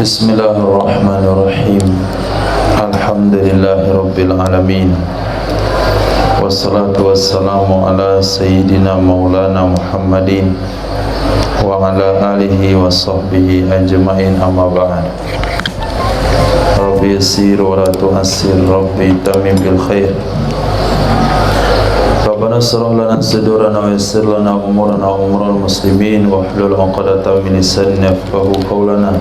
Bismillahirrahmanirrahim. Alhamdulillahi alamin. Wassalatu wassalamu ala sayyidina maulana Muhammadin wa ala alihi wa sahbihi ajma'in, amma ba'd. Rabbi yassir wa la tu'assir, Rabbi tamim bil khair. Rabbana shrah lana sadrana wa yassir lana umurana wa umural muslimin wa hlul 'uqdatam min lisani yafqahu qawlana.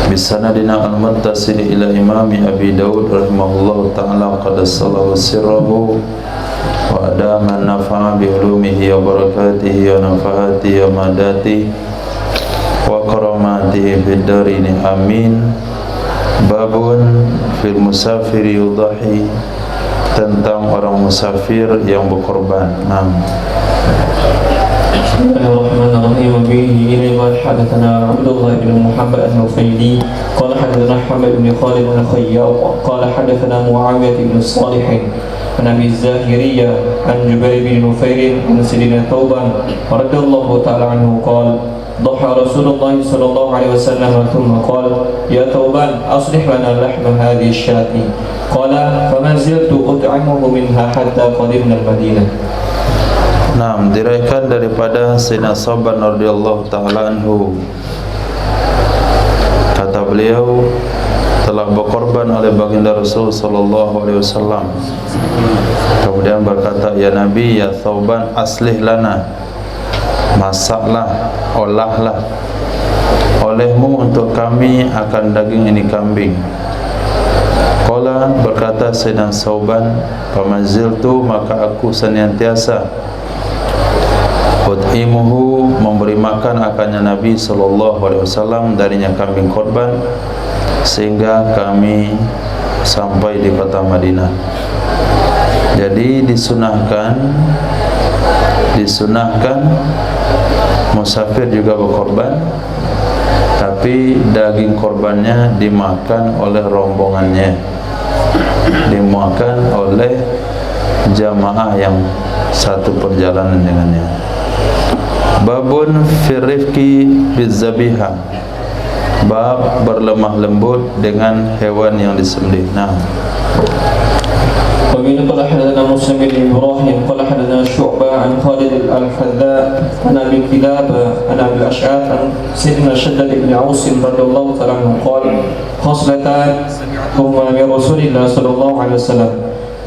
Bisanadina al-muttasil ila imami Abi Dawud rahimahullahu ta'ala qadassallahu sirrahu wa adama nafa'a bi ulumihi wa barakatihi wa nafahatihi wa madatihi wa karamatihi fid darini amin. Babun fil musafiri yudahi, tentang orang musafir yang berkorban. Bismillahirrahmanirrahim. Bihi wa hadatsana Abdullah bin Muhammad an-Nufaili qala hadatsana Muhammad bin Khalid an-Khayyat qala hadatsana Muawiyah bin Shalih an Abi Zahiriyah an Jubair bin Nufair an Sayyidina Thawban radhiyallahu ta'ala anhu qala ضحى رسول الله صلى الله عليه وسلم ثم قال يا ثوبان أصلح لنا لحم هذه الشاة قال فما زلت أطعمه منها حتى قدمنا المدينة. Diriwayatkan daripada Sayyidina Thawban radhiyallahu ta'ala anhu, kata beliau, telah berkorban oleh baginda Rasul sallallahu alaihi wasallam. Kemudian berkata, ya Nabi, ya Thawban, aslih lana, masaklah, olahlah olehmu untuk kami akan daging ini kambing. Qala, berkata Sayyidina Thawban, famaziltu, maka aku senantiasa ut'imuhu, memberi makan akannya Nabi sallallahu alaihi wasallam darinya kambing korban sehingga kami sampai di kota Madinah. Jadi disunahkan musafir juga berkorban, tapi daging korbannya dimakan oleh rombongannya, dimakan oleh jamaah yang satu perjalanan dengannya. Babun firrifki bizzabiha, bab berlemah lembut dengan hewan yang disembelih. ومن قال حدثنا مسلم بن إبراهيم قال حدثنا شعبة عن خالد الحذاء عن أبي كلاب عن أبي الأشعث عن سيدنا شداد بن عوس رضي الله تعالى عنه قال خصلتان هما من رسول الله صلى الله عليه وسلم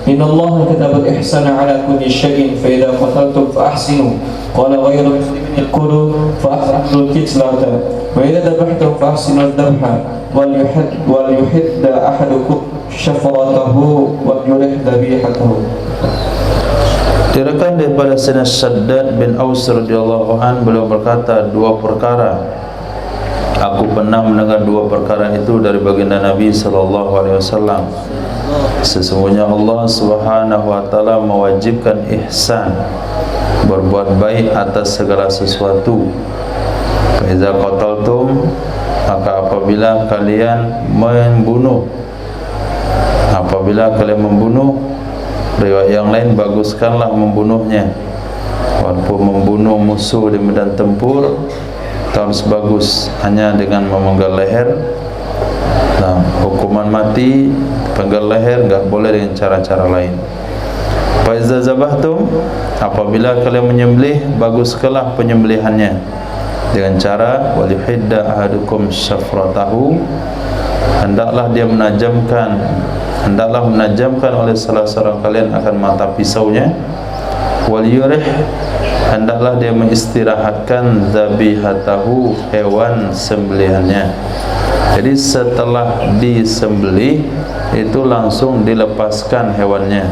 إن الله كتب الإحسان على كل شيء فإذا قتلتم فأحسنوا قال غير مسلم الكلوا فأحسنوا الكتلة وإذا ذبحتم فأحسنوا الذبح وليحد أحدكم syafratahu wa yurih dhabihatahu. Diriwayatkan daripada Sayyidina Shaddad bin Aus radhiyallahu an, beliau berkata, dua perkara, aku pernah mendengar dua perkara itu dari baginda Nabi sallallahu alaihi wasallam. Sesungguhnya Allah Subhanahu wa taala mewajibkan ihsan, berbuat baik atas segala sesuatu. Fa iza qataltum, maka apabila kalian membunuh, riwayat yang lain, baguskanlah membunuhnya. Walaupun membunuh musuh di medan tempur harus bagus, hanya dengan memenggal leher. Hukuman mati, penggal leher, enggak boleh dengan cara-cara lain. Fa iza zabahtum, apabila kalian menyembelih, baguskanlah penyembelihannya dengan cara walihidda ahadukum syafratahu, hendaklah menajamkan oleh salah seorang kalian akan mata pisaunya. Wal yurih, hendaklah dia mengistirahatkan dzabihatahu, hewan sembelihannya. Jadi setelah disembelih itu langsung dilepaskan hewannya.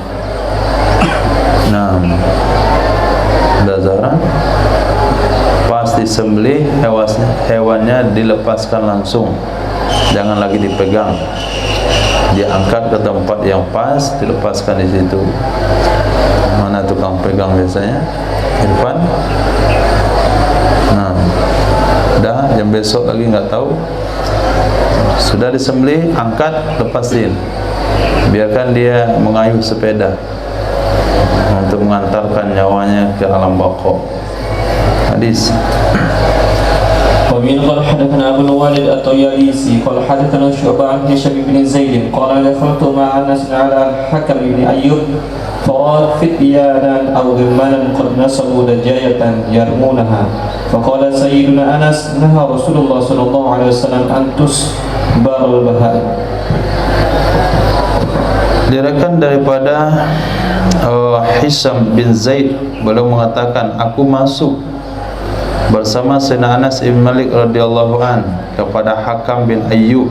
Zahra, pas disembelih hewannya dilepaskan langsung, jangan lagi dipegang, diangkat ke tempat yang pas, dilepaskan di situ. Mana tukang pegang biasanya? Irfan? Dah, yang besok lagi nggak tahu. Sudah disembelih, angkat, lepasin. Biarkan dia mengayuh sepeda untuk mengantarkan nyawanya ke alam baqa. Hadis. ومن قال حدثنا أبو الوالد الطيالسي قال حدثنا شعبة عن هشام بن زيد قال دخلت مع أنس على الحكم بن أيوب فرأى فتيانا أو غلمانا قد نصبوا دجاجة يرمونها فقال سيدنا أنس نهى رسول الله صلى الله عليه وسلم أن تسبر البهائم. Diriwayatkan daripada Hisham bin Zaid, beliau mengatakan aku masuk bersama Sayyidina Anas bin Malik radhiyallahu an kepada Hakam bin Ayyub.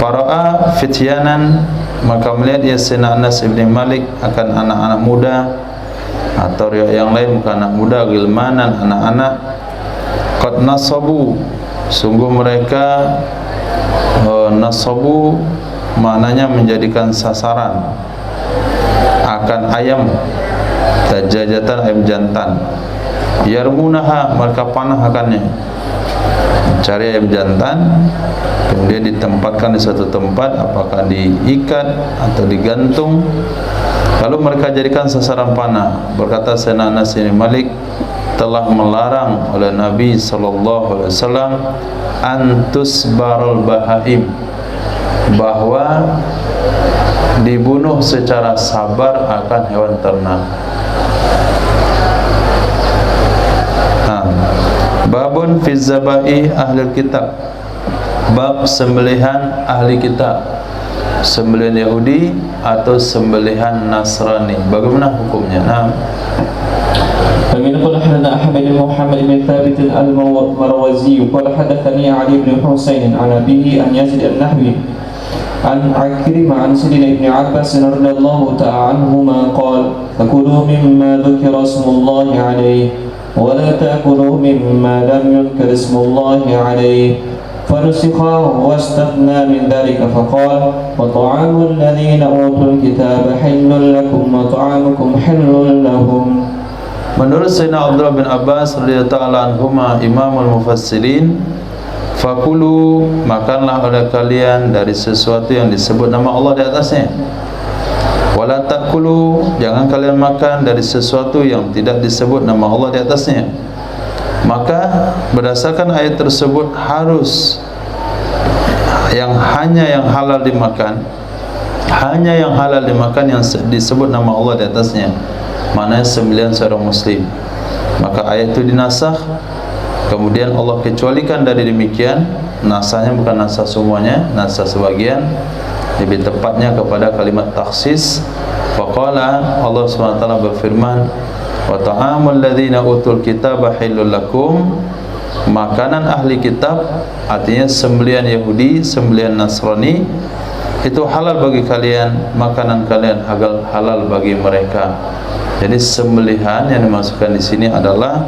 Para'a fityanan, maka melihat dia Sayyidina Anas bin Malik akan anak-anak muda, atau riwayat yang lain bukan anak muda, gilmanan, anak-anak. Qad nasabu, sungguh mereka nasabu maknanya menjadikan sasaran akan ayam, dajajatan, ayam jantan. Yarmunaha, mereka panah akannya, mencari ayam jantan, kemudian ditempatkan di satu tempat, apakah diikat atau digantung, lalu mereka jadikan sasaran panah. Berkata Sayyidina Anas bin Malik, telah melarang oleh Nabi SAW antusbarul bahaim, bahwa dibunuh secara sabar akan hewan ternak. Babun fi zabai ahli kitab, bab sembelihan ahli kitab, sembelihan Yahudi atau sembelihan Nasrani, bagaimana hukumnya? فمن قال حدثنا أحمد بن محمد بن ثابت المروزي قال حدثني علي بن حسين عن أبيه عن يزيد النحوي عن عكرمة عن سيدنا ابن عباس رضي الله تعالى عنهما قال فكلوا مما ذكر اسم الله عليه ولا تأكلوا مما لم يذكر اسم الله عليه فنسخ واستثنى من ذلك فقال وطعام الذين أوتوا الكتاب حل لكم وطعامكم حل لهم. Menurut Sayyidina Abdullah bin Abbas radhiyallahu anhuma, imamul mufassirin, fakulu, makanlah oleh kalian dari sesuatu yang disebut nama Allah di atasnya. Wala takulu, jangan kalian makan dari sesuatu yang tidak disebut nama Allah di atasnya. Maka berdasarkan ayat tersebut harus hanya yang halal dimakan, hanya yang halal dimakan yang disebut nama Allah di atasnya, maknanya sembelihan seorang muslim. Maka ayat itu dinasakh, kemudian Allah kecualikan dari demikian. Nasahnya bukan nasah semuanya, nasah sebagian, lebih tepatnya kepada kalimat takhsis. Faqala, Allah SWT berfirman, wa ta'amul ladzina utul kitaba halul lakum, makanan ahli kitab, artinya sembelihan Yahudi, sembelihan Nasrani, itu halal bagi kalian, makanan kalian halal bagi mereka. Jadi sembelihan yang dimasukkan di sini adalah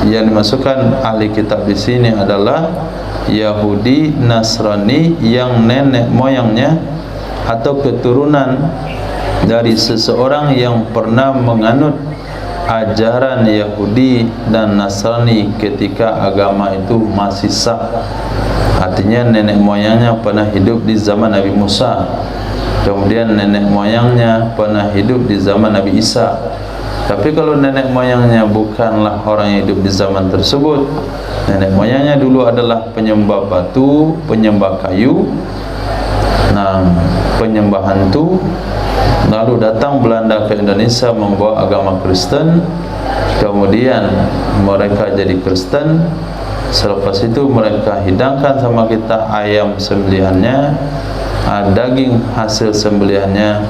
yang dimasukkan ahli kitab di sini adalah Yahudi, Nasrani yang nenek moyangnya atau keturunan dari seseorang yang pernah menganut ajaran Yahudi dan Nasrani ketika agama itu masih sah. Artinya nenek moyangnya pernah hidup di zaman Nabi Musa, kemudian nenek moyangnya pernah hidup di zaman Nabi Isa. Tapi kalau nenek moyangnya bukanlah orang yang hidup di zaman tersebut, nenek moyangnya dulu adalah penyembah batu, penyembah kayu, penyembah hantu, lalu datang Belanda ke Indonesia membawa agama Kristen, kemudian mereka jadi Kristen. Selepas itu mereka hidangkan sama kita ayam sembelihannya, daging hasil sembelihannya,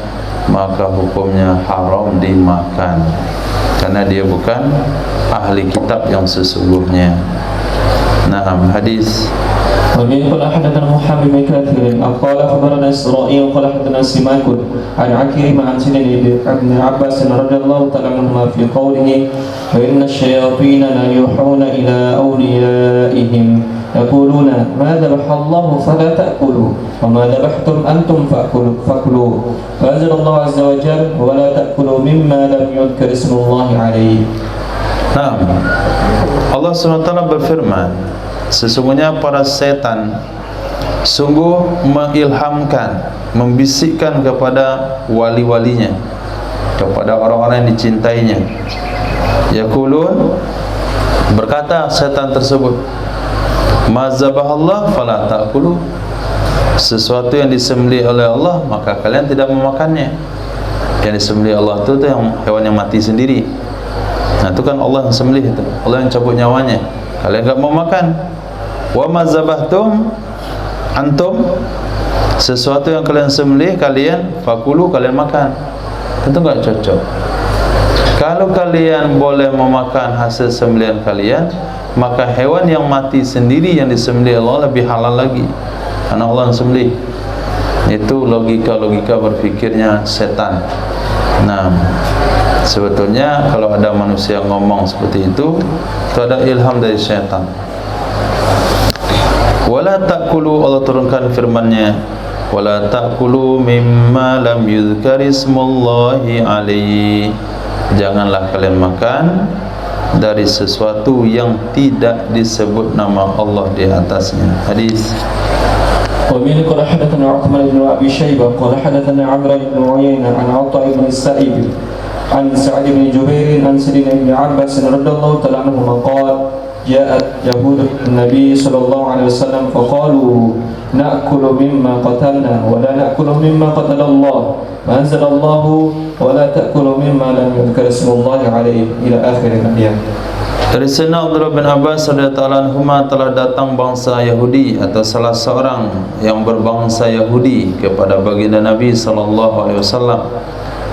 maka hukumnya haram dimakan karena dia bukan ahli kitab yang sesungguhnya. Hadis. ومن قال حدثنا محمد بن كثير قال أخبرنا إسرائيل قال حدثنا سماك عن عكرمة عن سيدنا ابن عباس رضي الله تعالى عنهما في قوله وإن الشياطين لا يوحون إلى أوليائهم يقولون ما ذبح الله فلا تأكلوا وما ذبحتم أنتم فأكلوا فأنزل الله عز وجل ولا تأكلوا مما لم يذكر اسم الله عليه. Allah SWT berfirman, sesungguhnya para setan sungguh mengilhamkan, membisikkan kepada wali-walinya, kepada orang-orang yang dicintainya. Yaqulun, berkata setan tersebut, ma zabahallah fala ta'kulu, sesuatu yang disembelih oleh Allah maka kalian tidak memakannya. Yang disembelih Allah itu yang hewan yang mati sendiri. Nah itu kan Allah yang sembelih itu, Allah yang cabut nyawanya, kalian enggak mau makan. Wa ma zabahtum antum, sesuatu yang kalian sembelih kalian fakulu, kalian makan. Tentu enggak cocok. Kalau kalian boleh memakan hasil sembelihan kalian, maka hewan yang mati sendiri yang disembelih Allah lebih halal lagi, karena Allah yang sembelih. Itu logika-logika berfikirnya setan. Nah, sebetulnya kalau ada manusia ngomong seperti itu ada ilham dari setan. Wala ta'kulu, Allah turunkan firman-Nya, wala ta'kulu mimma lam yuzkar ismullahi alaihi, janganlah kalian makan dari sesuatu yang tidak disebut nama Allah di atasnya. Hadis. ومن قال حدثنا عثمان بن أبي شيبة قال حدثنا عمرو بن عيينة عن عطاء بن السائب عن سعد بن جبير عن سيدنا ابن عباس رضي الله تعالى عنهما قال جاءت يهود النبي صلى الله عليه وسلم فقالوا نأكل مما قتلنا ولا نأكل مما قتل الله فأنزل الله ولا تأكل مما لم يذكر اسم الله عليه إلى آخر الآية. Dari Sayyidina Abdullah bin Abbas radhiyallahu anhuma, telah datang bangsa Yahudi atau salah seorang yang berbangsa Yahudi kepada baginda Nabi sallallahu alaihi wasallam.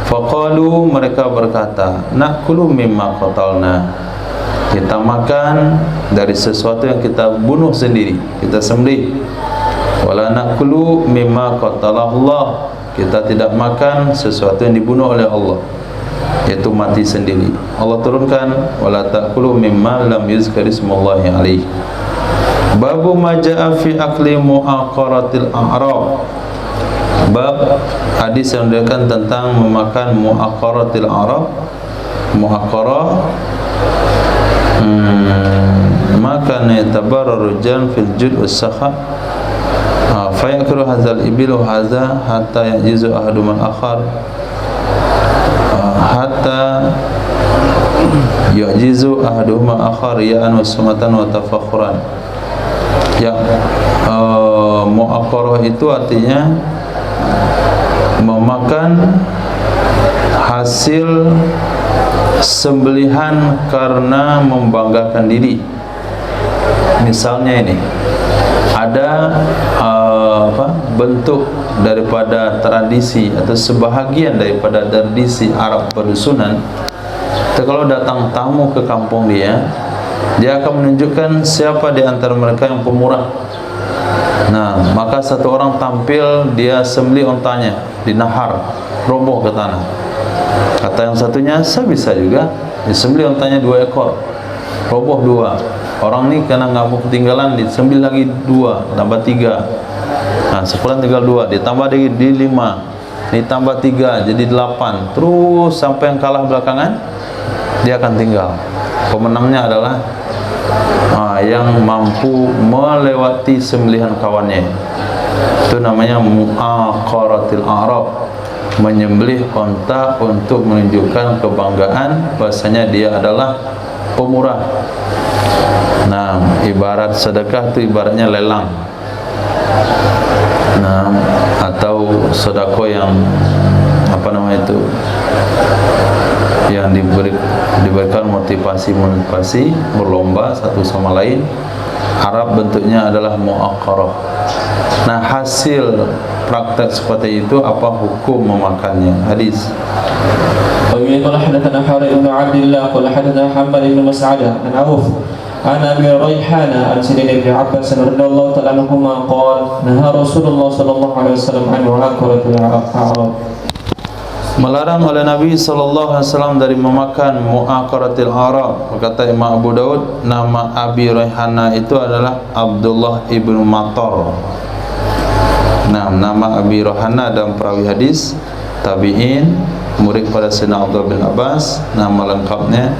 Faqalu, mereka berkata, na'kulu mimma qatalna, kita makan dari sesuatu yang kita bunuh sendiri, kita sembelih. Wala na'kulu mimma qatalahullah, kita tidak makan sesuatu yang dibunuh oleh Allah, yaitu mati sendiri. Allah turunkan wala ta'kulu mimma lam yuzkar ismullahi alaihi. Babu ma jaa fi akli mu'aqaratil a'rab, bab hadis yang menunjukkan tentang memakan mu'aqaratil a'rab. Mu'aqarah maka yatabarraru jan fil jud' was-sakha fa yakru hadzal ibilu hadza hatta yajizu ahadum al-akhar hatta yu'jizu ahaduhuma akhar ya'an wa sumatan wa tafakhuran. Ya, mu'aqarah itu artinya memakan hasil sembelihan karena membanggakan diri. Misalnya ini ada bentuk daripada tradisi atau sebahagian daripada tradisi Arab pedusunan. Kalau datang tamu ke kampung dia akan menunjukkan siapa di antara mereka yang pemurah. Nah, maka satu orang tampil, dia sembelih ontanya, dinahar, roboh ke tanah. Kata yang satunya, saya bisa juga, disembelih ontanya 2 ekor, roboh 2. Orang ini karena nggak mau ketinggalan, disembelih lagi 2, tambah 3. Nah, sepulang tinggal 2, ditambah lagi di 5, ditambah 3, jadi 8. Terus sampai yang kalah belakangan, dia akan tinggal. Pemenangnya adalah yang mampu melewati sembelihan kawannya. Itu namanya mu'aqaratil a'rab, menyembelih onta untuk menunjukkan kebanggaan bahasanya dia adalah pemurah. Nah, ibarat sedekah itu ibaratnya lelang. Nah, atau sedekah yang yang diberikan motivasi berlomba satu sama lain. Arab bentuknya adalah mu'aqarah. Nah, hasil praktek seperti itu apa hukum memakannya? Hadis. قال حدثنا حارث بن عبد الله قال حدثنا حنبل بن مسعدة عن عوف عن أبي ريحانة عن سيدنا ابن عباس رضي الله تعالى عنهما قال نهى رسول الله صلى الله عليه وسلم عن معاكرة الأعراب. Melarang oleh Nabi SAW dari memakan mu'aqaratil Arab. Berkata Imam Abu Daud, nama Abi Raihana itu adalah Abdullah ibnu Matar. Nah, nama Abi Raihana dalam perawi hadis tabi'in, murid pada Sayyidina Abdullah bin Abbas. Nama lengkapnya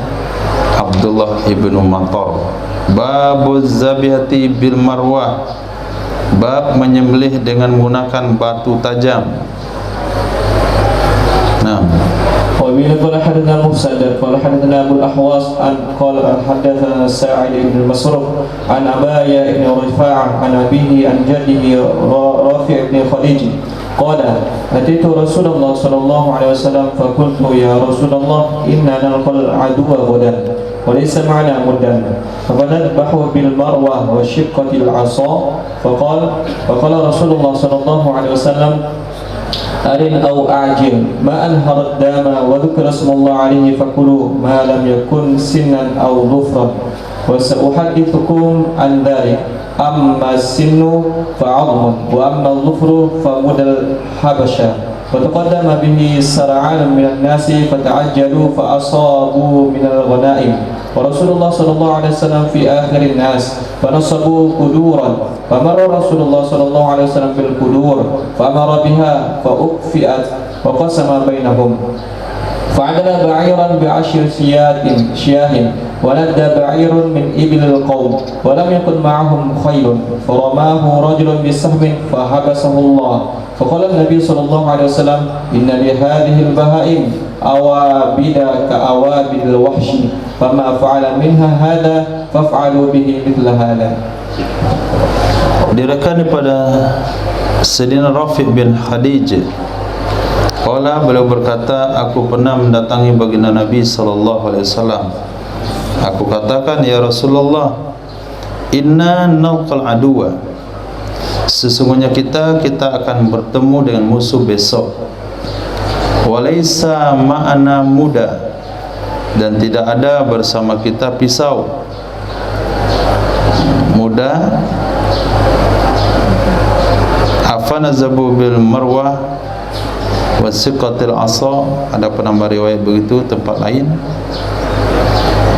Abdullah ibnu Matar. Babu zabihati bil marwah, bab menyembelih dengan menggunakan batu tajam. Nah, وبه قال حدثنا مسدد قال حدثنا أبو الأحواص عن قال حدثنا سعيد بن مسروق عن أبايا بن رفاعة عن أبيه عن جده رافع بن خديج قال أتيت رسول الله صلى الله عليه وسلم فقلت يا رسول الله إنا نلقى العدو غدا وليس معنا مدا فنذبح بالمروة وشقة العصا فقال رسول الله صلى الله عليه وسلم أرن أو أعجل ما أنهر الدم وذكر اسم الله عليه فكلوا ما لم يكن سنا أو ظفرا وسأحدثكم عن ذلك أما السن فعظم وأما الظفر فمدى الحبشة وتقدم به سرعان من الناس فتعجلوا فأصابوا من الغنائم ورسول الله صلى الله عليه وسلم في آخر الناس فنصبوا قدورا فمر رسول الله صلى الله عليه وسلم بالقدور فأمر بها فأكفئت وقسم بينهم فعدل بعيرا بعشر شياه وندى بعير من إبل القوم ولم يكن معهم خيل فرماه رجل بسهم فحبسه الله فقال النبي صلى الله عليه وسلم إن لهذه البهائم أوابد كأوابد الوحش فما فعل منها هذا فافعلوا به مثل هذا. Diriwayatkan pada Sayyidina Rafi' bin Khadij, beliau berkata, aku pernah mendatangi baginda Nabi sallallahu alaihi wasallam. Aku katakan, ya Rasulullah, inna nalqal aduwa, sesungguhnya kita akan bertemu dengan musuh besok. Walaysa ma'ana muda, dan tidak ada bersama kita pisau. Muda afanazabu bil marwah wasiqatil asa, ada penambah riwayat begitu tempat lain.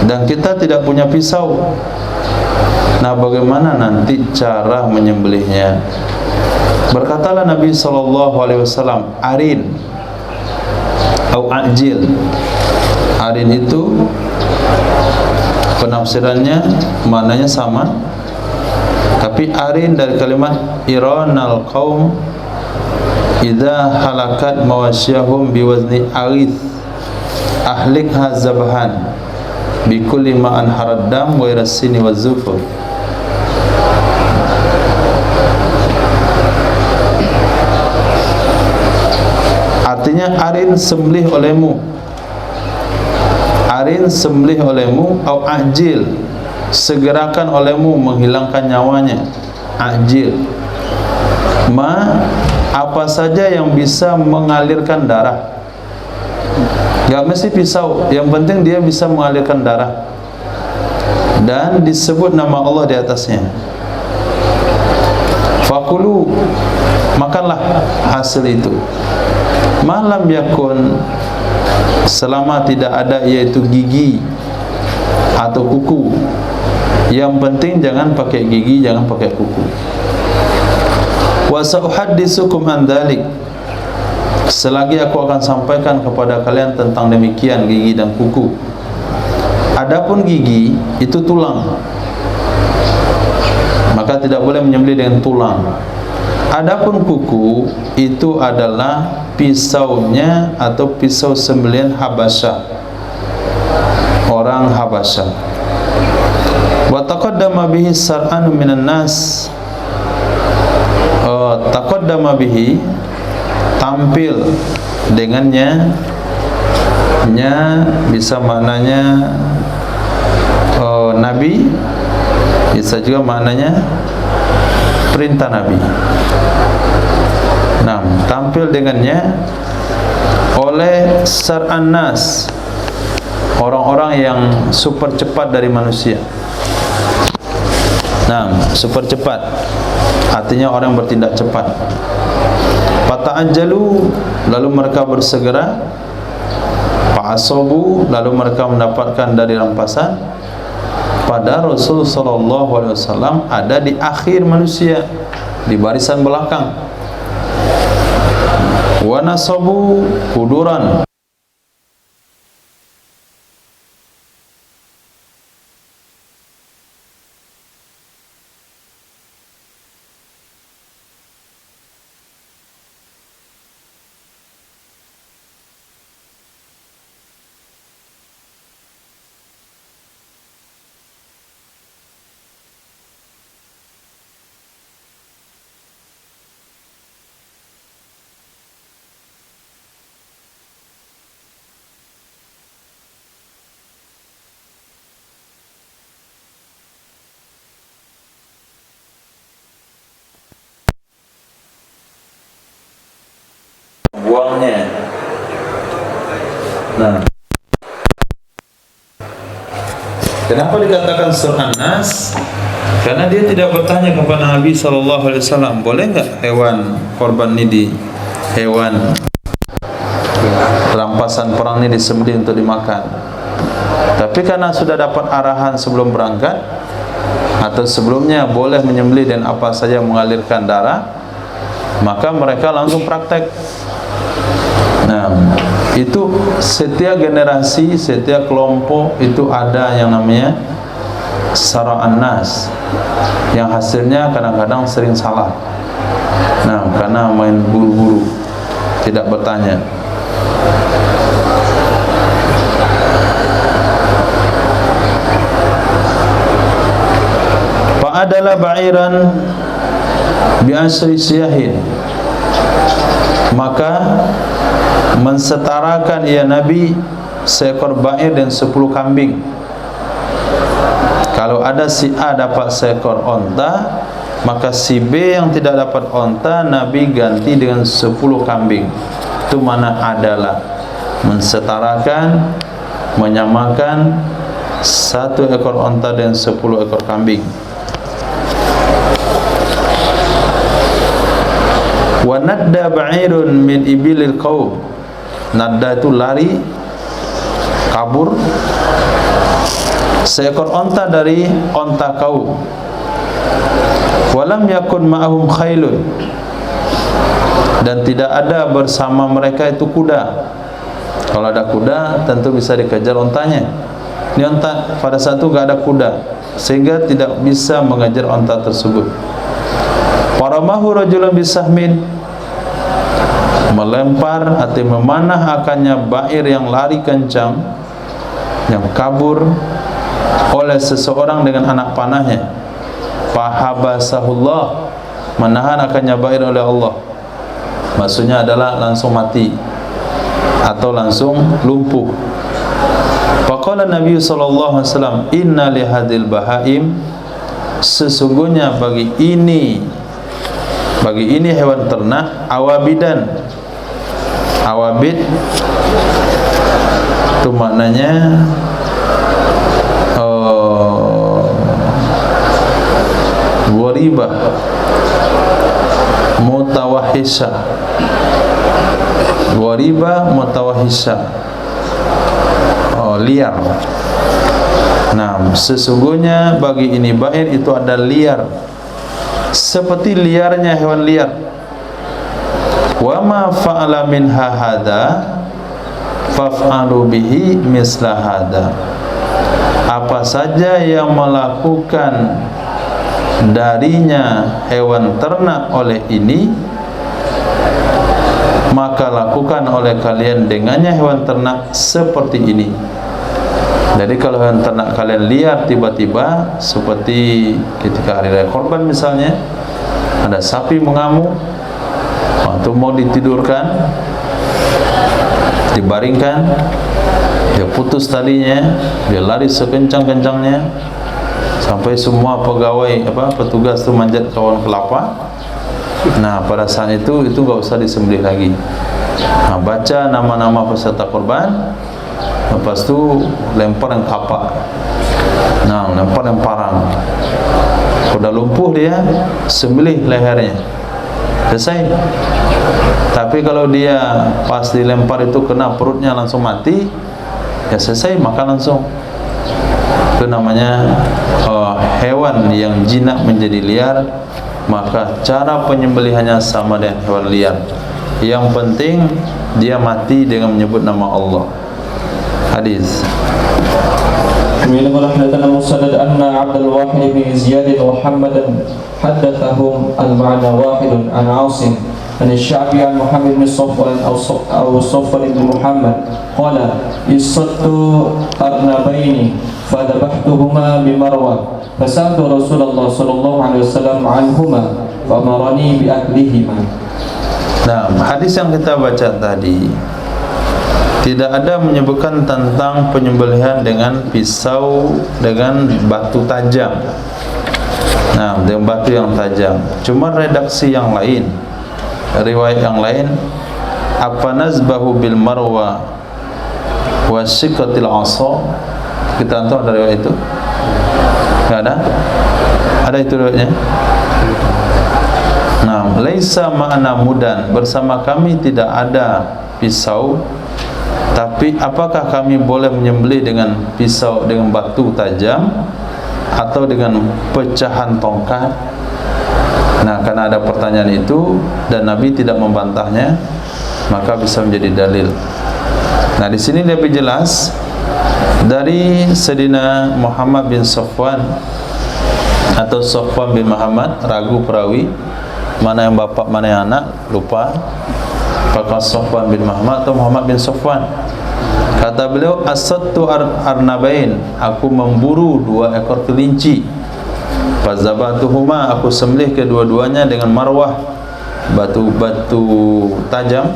Dan kita tidak punya pisau. Nah, bagaimana nanti cara menyembelihnya? Berkatalah Nabi sallallahu alaihi wasallam, arin atau ajil. Arin itu penafsirannya maknanya sama, tapi arin dari kalimat iranal qaum idza halakat mawasyahum biwazni arith ahlik hazabahan bikulli ma'an haraddam wa irasini wa zufur. Artinya arin sembelih olehmu, arin sembelih olehmu, au ajil segerakan olehmu menghilangkan nyawanya, ajil ma apa saja yang bisa mengalirkan darah. Gak mesti pisau, yang penting dia bisa mengalirkan darah dan disebut nama Allah di atasnya. Fakulu, makanlah hasil itu. Malam yakun, selama tidak ada yaitu gigi atau kuku. Yang penting jangan pakai gigi, jangan pakai kuku. Wa sa'uhadditsukum an dzalik, selagi aku akan sampaikan kepada kalian tentang demikian gigi dan kuku. Adapun gigi itu tulang, maka tidak boleh menyembelih dengan tulang. Adapun kuku itu adalah pisaunya atau pisau sembelihan Habasyah, orang Habasyah. Wa taqaddama bihi sar'anu minan nas, taqaddama bihi tampil dengannya, nya bisa maknanya Nabi, bisa juga maknanya perintah Nabi. Nah, tampil dengannya oleh sar'an nas, orang-orang yang super cepat dari manusia. Nah, super cepat artinya orang yang bertindak cepat. Fata'ajjalu, lalu mereka bersegera. Fa'asobu, lalu mereka mendapatkan dari rampasan. Pada Rasul sallallahu alaihi wasallam ada di akhir manusia, di barisan belakang. Wa nasabu kuduran, Kenapa dikatakan surah An-Nas? Karena dia tidak bertanya kepada Nabi SAW, boleh nggak hewan korban ini hewan rampasan perang ini disembelih untuk dimakan. Tapi karena sudah dapat arahan sebelum berangkat atau sebelumnya boleh menyembelih dan apa saja mengalirkan darah, maka mereka langsung praktek. Nah, itu setiap generasi, setiap kelompok itu ada yang namanya Syara' An-Nas, yang hasilnya kadang-kadang sering salah. Nah, karena main buru-buru, tidak bertanya. Fa'adalah ba'iran bi'asri siyahin, maka mensetarakan ia Nabi seekor ba'ir dan 10 kambing. Kalau ada si A dapat seekor onta, maka si B yang tidak dapat onta Nabi ganti dengan 10 kambing. Itu mana adalah mensetarakan, menyamakan 1 ekor onta dan 10 ekor kambing. Wa nadda ba'irun min ibilil qaum. Nadda itu lari, kabur, seekor onta dari onta kaum. Walam yakun ma'ahum khailun, dan tidak ada bersama mereka itu kuda. Kalau ada kuda tentu bisa dikejar ontanya. Ini onta pada saat itu gak ada kuda, sehingga tidak bisa mengejar onta tersebut. Paramahu rajulun bisahmin, melempar atau memanah akannya ba'ir yang lari kencang, yang kabur, oleh seseorang dengan anak panahnya. Fahabasahullah, menahan akannya ba'ir oleh Allah. Maksudnya adalah langsung mati atau langsung lumpuh. Faqala Nabi sallallahu alaihi wasallam, inna lihadil bahaim, sesungguhnya bagi ini hewan ternak awabidan. Awabid itu maknanya waribah, mutawahisha. Waribah mutawahisha, liar. Nah, sesungguhnya bagi ini ba'ir itu ada liar, seperti liarnya hewan liar. Wa ma fa'ala minha hadha faf'alu bihi misla hadha. Apa saja yang melakukan darinya hewan ternak oleh ini, maka lakukan oleh kalian dengannya hewan ternak seperti ini. Jadi kalau hewan ternak kalian liar tiba-tiba, seperti ketika hari raya korban misalnya, ada sapi mengamuk, waktu mau ditidurkan, dibaringkan, dia putus talinya, dia lari sekencang-kencangnya sampai semua pegawai petugas itu manjat kawan kelapa. Nah, pada saat itu enggak usah disembelih lagi. Nah, baca nama-nama peserta korban, lepas itu lempar yang kapak. Nah, lempar yang parang. Udah lumpuh dia, sembelih lehernya. Selesai. Tapi kalau dia pas dilempar itu kena perutnya langsung mati, ya selesai, makan langsung. Itu namanya hewan yang jinak menjadi liar, maka cara penyembelihannya sama dengan hewan liar. Yang penting dia mati dengan menyebut nama Allah. Hadis. Kemudian haddatsana Musaddad anna Abdul Wahid bin Ziyad wa Muhammadan haddatsahum al-ma'na wahid an Asim an Sya'bi an Muhammad bin Safwan aw Safwan bin Muhammad qala isattu arnabaini fadabahtuhuma bi Marwa fasaltu Rasulullah sallallahu alaihi wasallam anhuma fa amarani bi aklihima. Nah, hadis yang kita baca tadi tidak ada menyebutkan tentang penyembelihan dengan pisau dengan batu tajam. Nah, dengan batu yang tajam. Cuma redaksi yang lain, riwayat yang lain, apa nazbahu bil marwa wa siqatil asa. Kita tahu dari riwayat itu. Enggak ada? Ada itu riwayatnya? Nah, laisa ma'ana mudan, bersama kami tidak ada pisau, tapi apakah kami boleh menyembelih dengan pisau dengan batu tajam atau dengan pecahan tongkat? Nah, karena ada pertanyaan itu dan Nabi tidak membantahnya, maka bisa menjadi dalil. Nah, di sini lebih jelas dari Sayyidina Muhammad bin Safwan atau Safwan bin Muhammad, ragu perawi mana yang bapak mana yang anak, lupa. Apakah Safwan bin Muhammad atau Muhammad bin Safwan? Kata beliau, asattu arnabain, aku memburu 2 ekor kelinci. Fazabatuhuma, aku sembelih kedua-duanya dengan marwah, batu-batu tajam.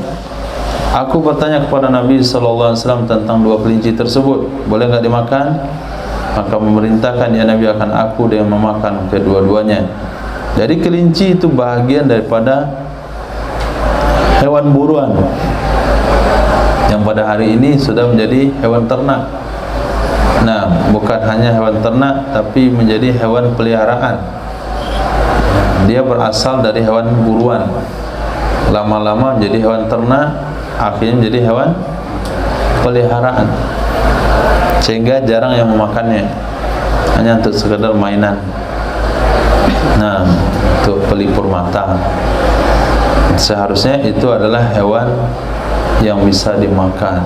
Aku bertanya kepada Nabi SAW tentang 2 kelinci tersebut, boleh enggak dimakan? Maka memerintahkan ya Nabi akan aku dengan memakan kedua-duanya. Jadi kelinci itu bahagian daripada hewan buruan yang pada hari ini sudah menjadi hewan ternak. Nah, bukan hanya hewan ternak tapi menjadi hewan peliharaan. Dia berasal dari hewan buruan, lama-lama menjadi hewan ternak, akhirnya menjadi hewan peliharaan, sehingga jarang yang memakannya, hanya untuk sekedar mainan. Nah, untuk pelipur mata. Seharusnya itu adalah hewan yang bisa dimakan.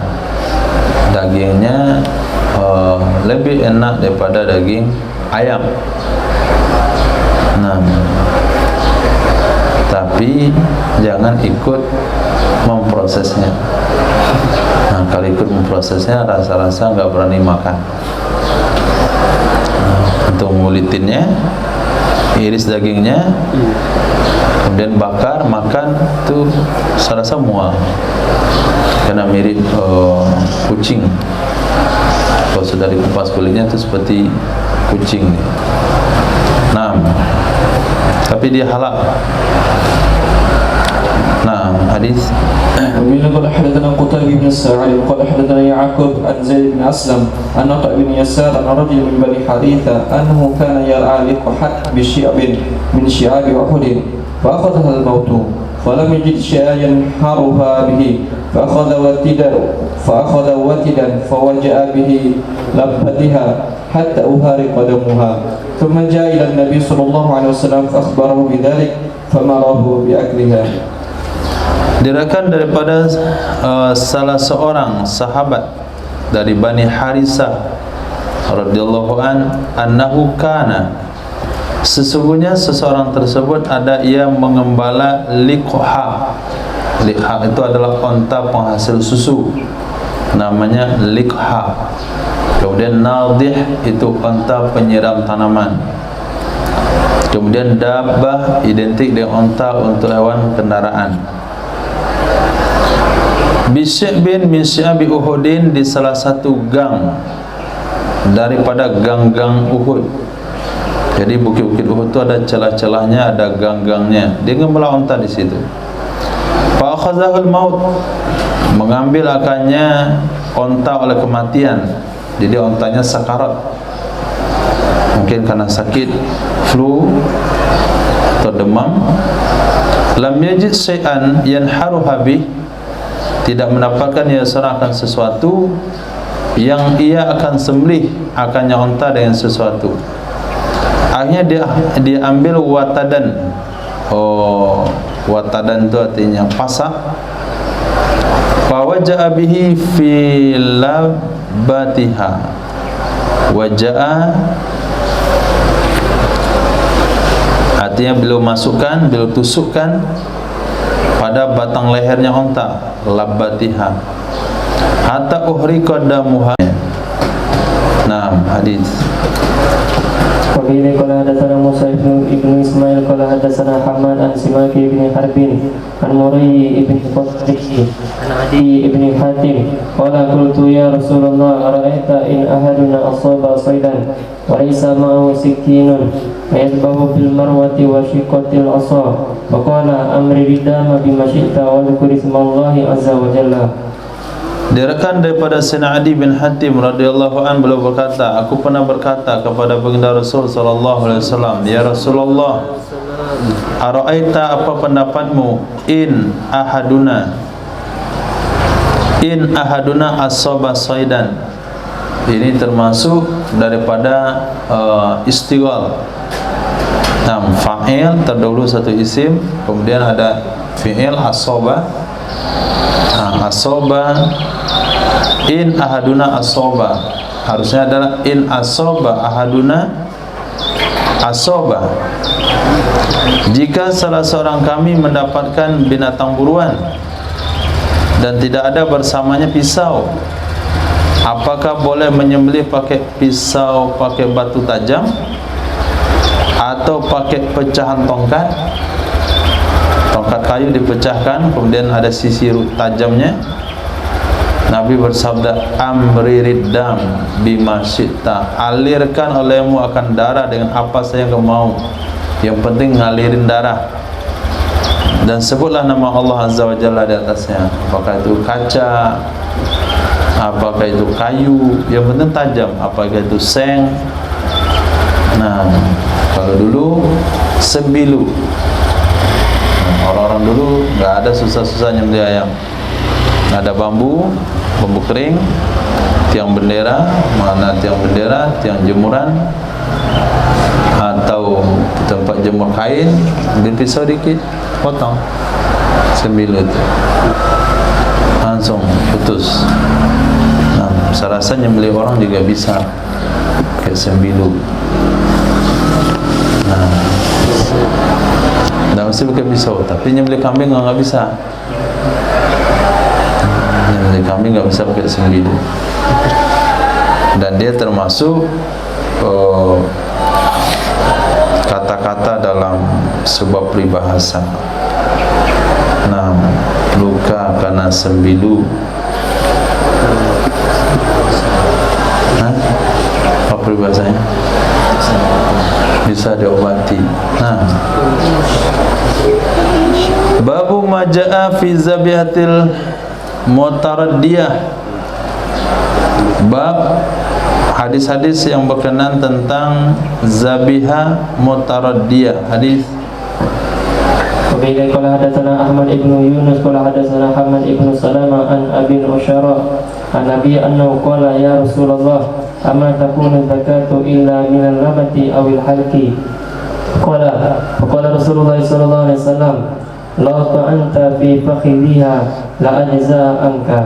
Dagingnya lebih enak daripada daging ayam. Nah, tapi jangan ikut memprosesnya. Nah, kalau ikut memprosesnya rasa-rasa nggak berani makan. Untuk ngulitinnya, iris dagingnya, kemudian bakar, makan, itu saya rasa mual karena mirip kucing. Kalau sudah dikupas kulitnya itu seperti kucing. Nah, tapi dia halal. Nah, hadis. قال حدثنا قتيبة بن سعيد قال حدثنا يعقوب عن زيد بن أسلم عن عطاء بن يسار عن رجل من بني حارثة أنه كان يرعى لقحا بشعب من شعاب أحد فأخذها الموت فلم يجد شيئا ينحرها به فأخذ وتدا فوجأ به لبتها حتى أهارق دمها ثم جاء إلى النبي صلى الله عليه وسلم فأخبره بذلك فمره بأكلها. Diriwayatkan daripada salah seorang sahabat dari Bani Harisah radhiyallahu anhu kana, sesungguhnya seseorang tersebut ada ia mengembala liqha. Liqha itu adalah unta penghasil susu, namanya liqha. Kemudian nadih itu unta penyiram tanaman. Kemudian dabbah identik dengan unta untuk hewan kendaraan. Bisy'bin min sy'abi Uhudin, di salah satu gang daripada gang-gang Uhud. Jadi bukit-bukit Uhud itu ada celah-celahnya, ada gang-gangnya. Dia ngembala unta di situ. Fa akhazahul maut, mengambil akannya unta oleh kematian. Jadi untanya sakarat. Mungkin karena sakit flu atau demam. Lam yajid syai'an yanharuha bih, tidak mendapatkan ia serahkan sesuatu yang ia akan sembelih akannya unta dengan sesuatu. Akhirnya dia ambil watadan. Watadan itu artinya pasak. Fa waja'a bihi fi labatiha. Waja'a artinya beliau masukkan, beliau tusukkan pada batang lehernya unta, labbatiha, hatta uhriqa damuha. Nah, hadis. وفيه قال حدثنا موسى بن إسماعيل قال حدثنا حماد عن سماك بن حرب عن مري بن فضل عن عدي بن حاتم قال قلت يا رسول الله أرأيت إن أحدنا أصاب صيدا وليس معه سكين فيذبح بالمروة وشقة العصا فقال أمر الدم بما شئت واذكر اسم الله عز وجل. Diriwayatkan daripada Sayyidina Adi bin Hatim radhiyallahu an, beliau berkata, aku pernah berkata kepada baginda Rasul sallallahu alaihi wasallam, ya Rasulullah, ara'aita, apa pendapatmu, in ahaduna asaba saidan. Ini termasuk daripada istighal. Nah, fa'il terdahulu satu isim, kemudian ada fi'il asaba. Asaba, in ahaduna asaba, harusnya adalah in asaba ahaduna asaba. Jika salah seorang kami mendapatkan binatang buruan dan tidak ada bersamanya pisau, apakah boleh menyembelih pakai pisau, pakai batu tajam, atau pakai pecahan tongkat? Tongkat kayu dipecahkan, kemudian ada sisi tajamnya. Nabi bersabda, amririd dam bima syi'ta, alirkan olehmu akan darah dengan apa saja kau mau, yang penting ngalirin darah. Dan sebutlah nama Allah Azza wa Jalla di atasnya, apakah itu kaca, apakah itu kayu, yang penting tajam, apakah itu seng. Nah, kalau dulu sembilu, orang-orang dulu nggak ada susah-susah nyembelih ayam. Ada bambu kering, tiang bendera, mana tiang bendera, tiang jemuran, atau tempat jemur kain, ambil pisau dikit, potong sembilu itu, langsung putus. Nah, saya rasa nyembelih orang juga bisa kayak sembilu. Nah, mesti pakai pisau, tapi nyembelih kambing nggak bisa. Nyembelih kambing nggak bisa pakai sembilu, dan dia termasuk kata-kata dalam sebuah peribahasa. Nah, luka karena sembilu. Apa peribahasanya? Bisa diobati. Nah, babu maja'a fi zabihatil mutaraddiyah, bab hadis-hadis yang berkenaan tentang zabiha mutaraddiyah. Hadis Wabillahi qala hadatsana Ahmad ibnu Yunus qala hadatsana Hamad ibnu Salama an Abi Usyara an Nabi annahu qala ya Rasulullah amma takunu zakatu illa minal labati awil halqi. Qala Rasulullah sallallahu alaihi wasallam la ta'anta fi fakhidhiha la ajza anka.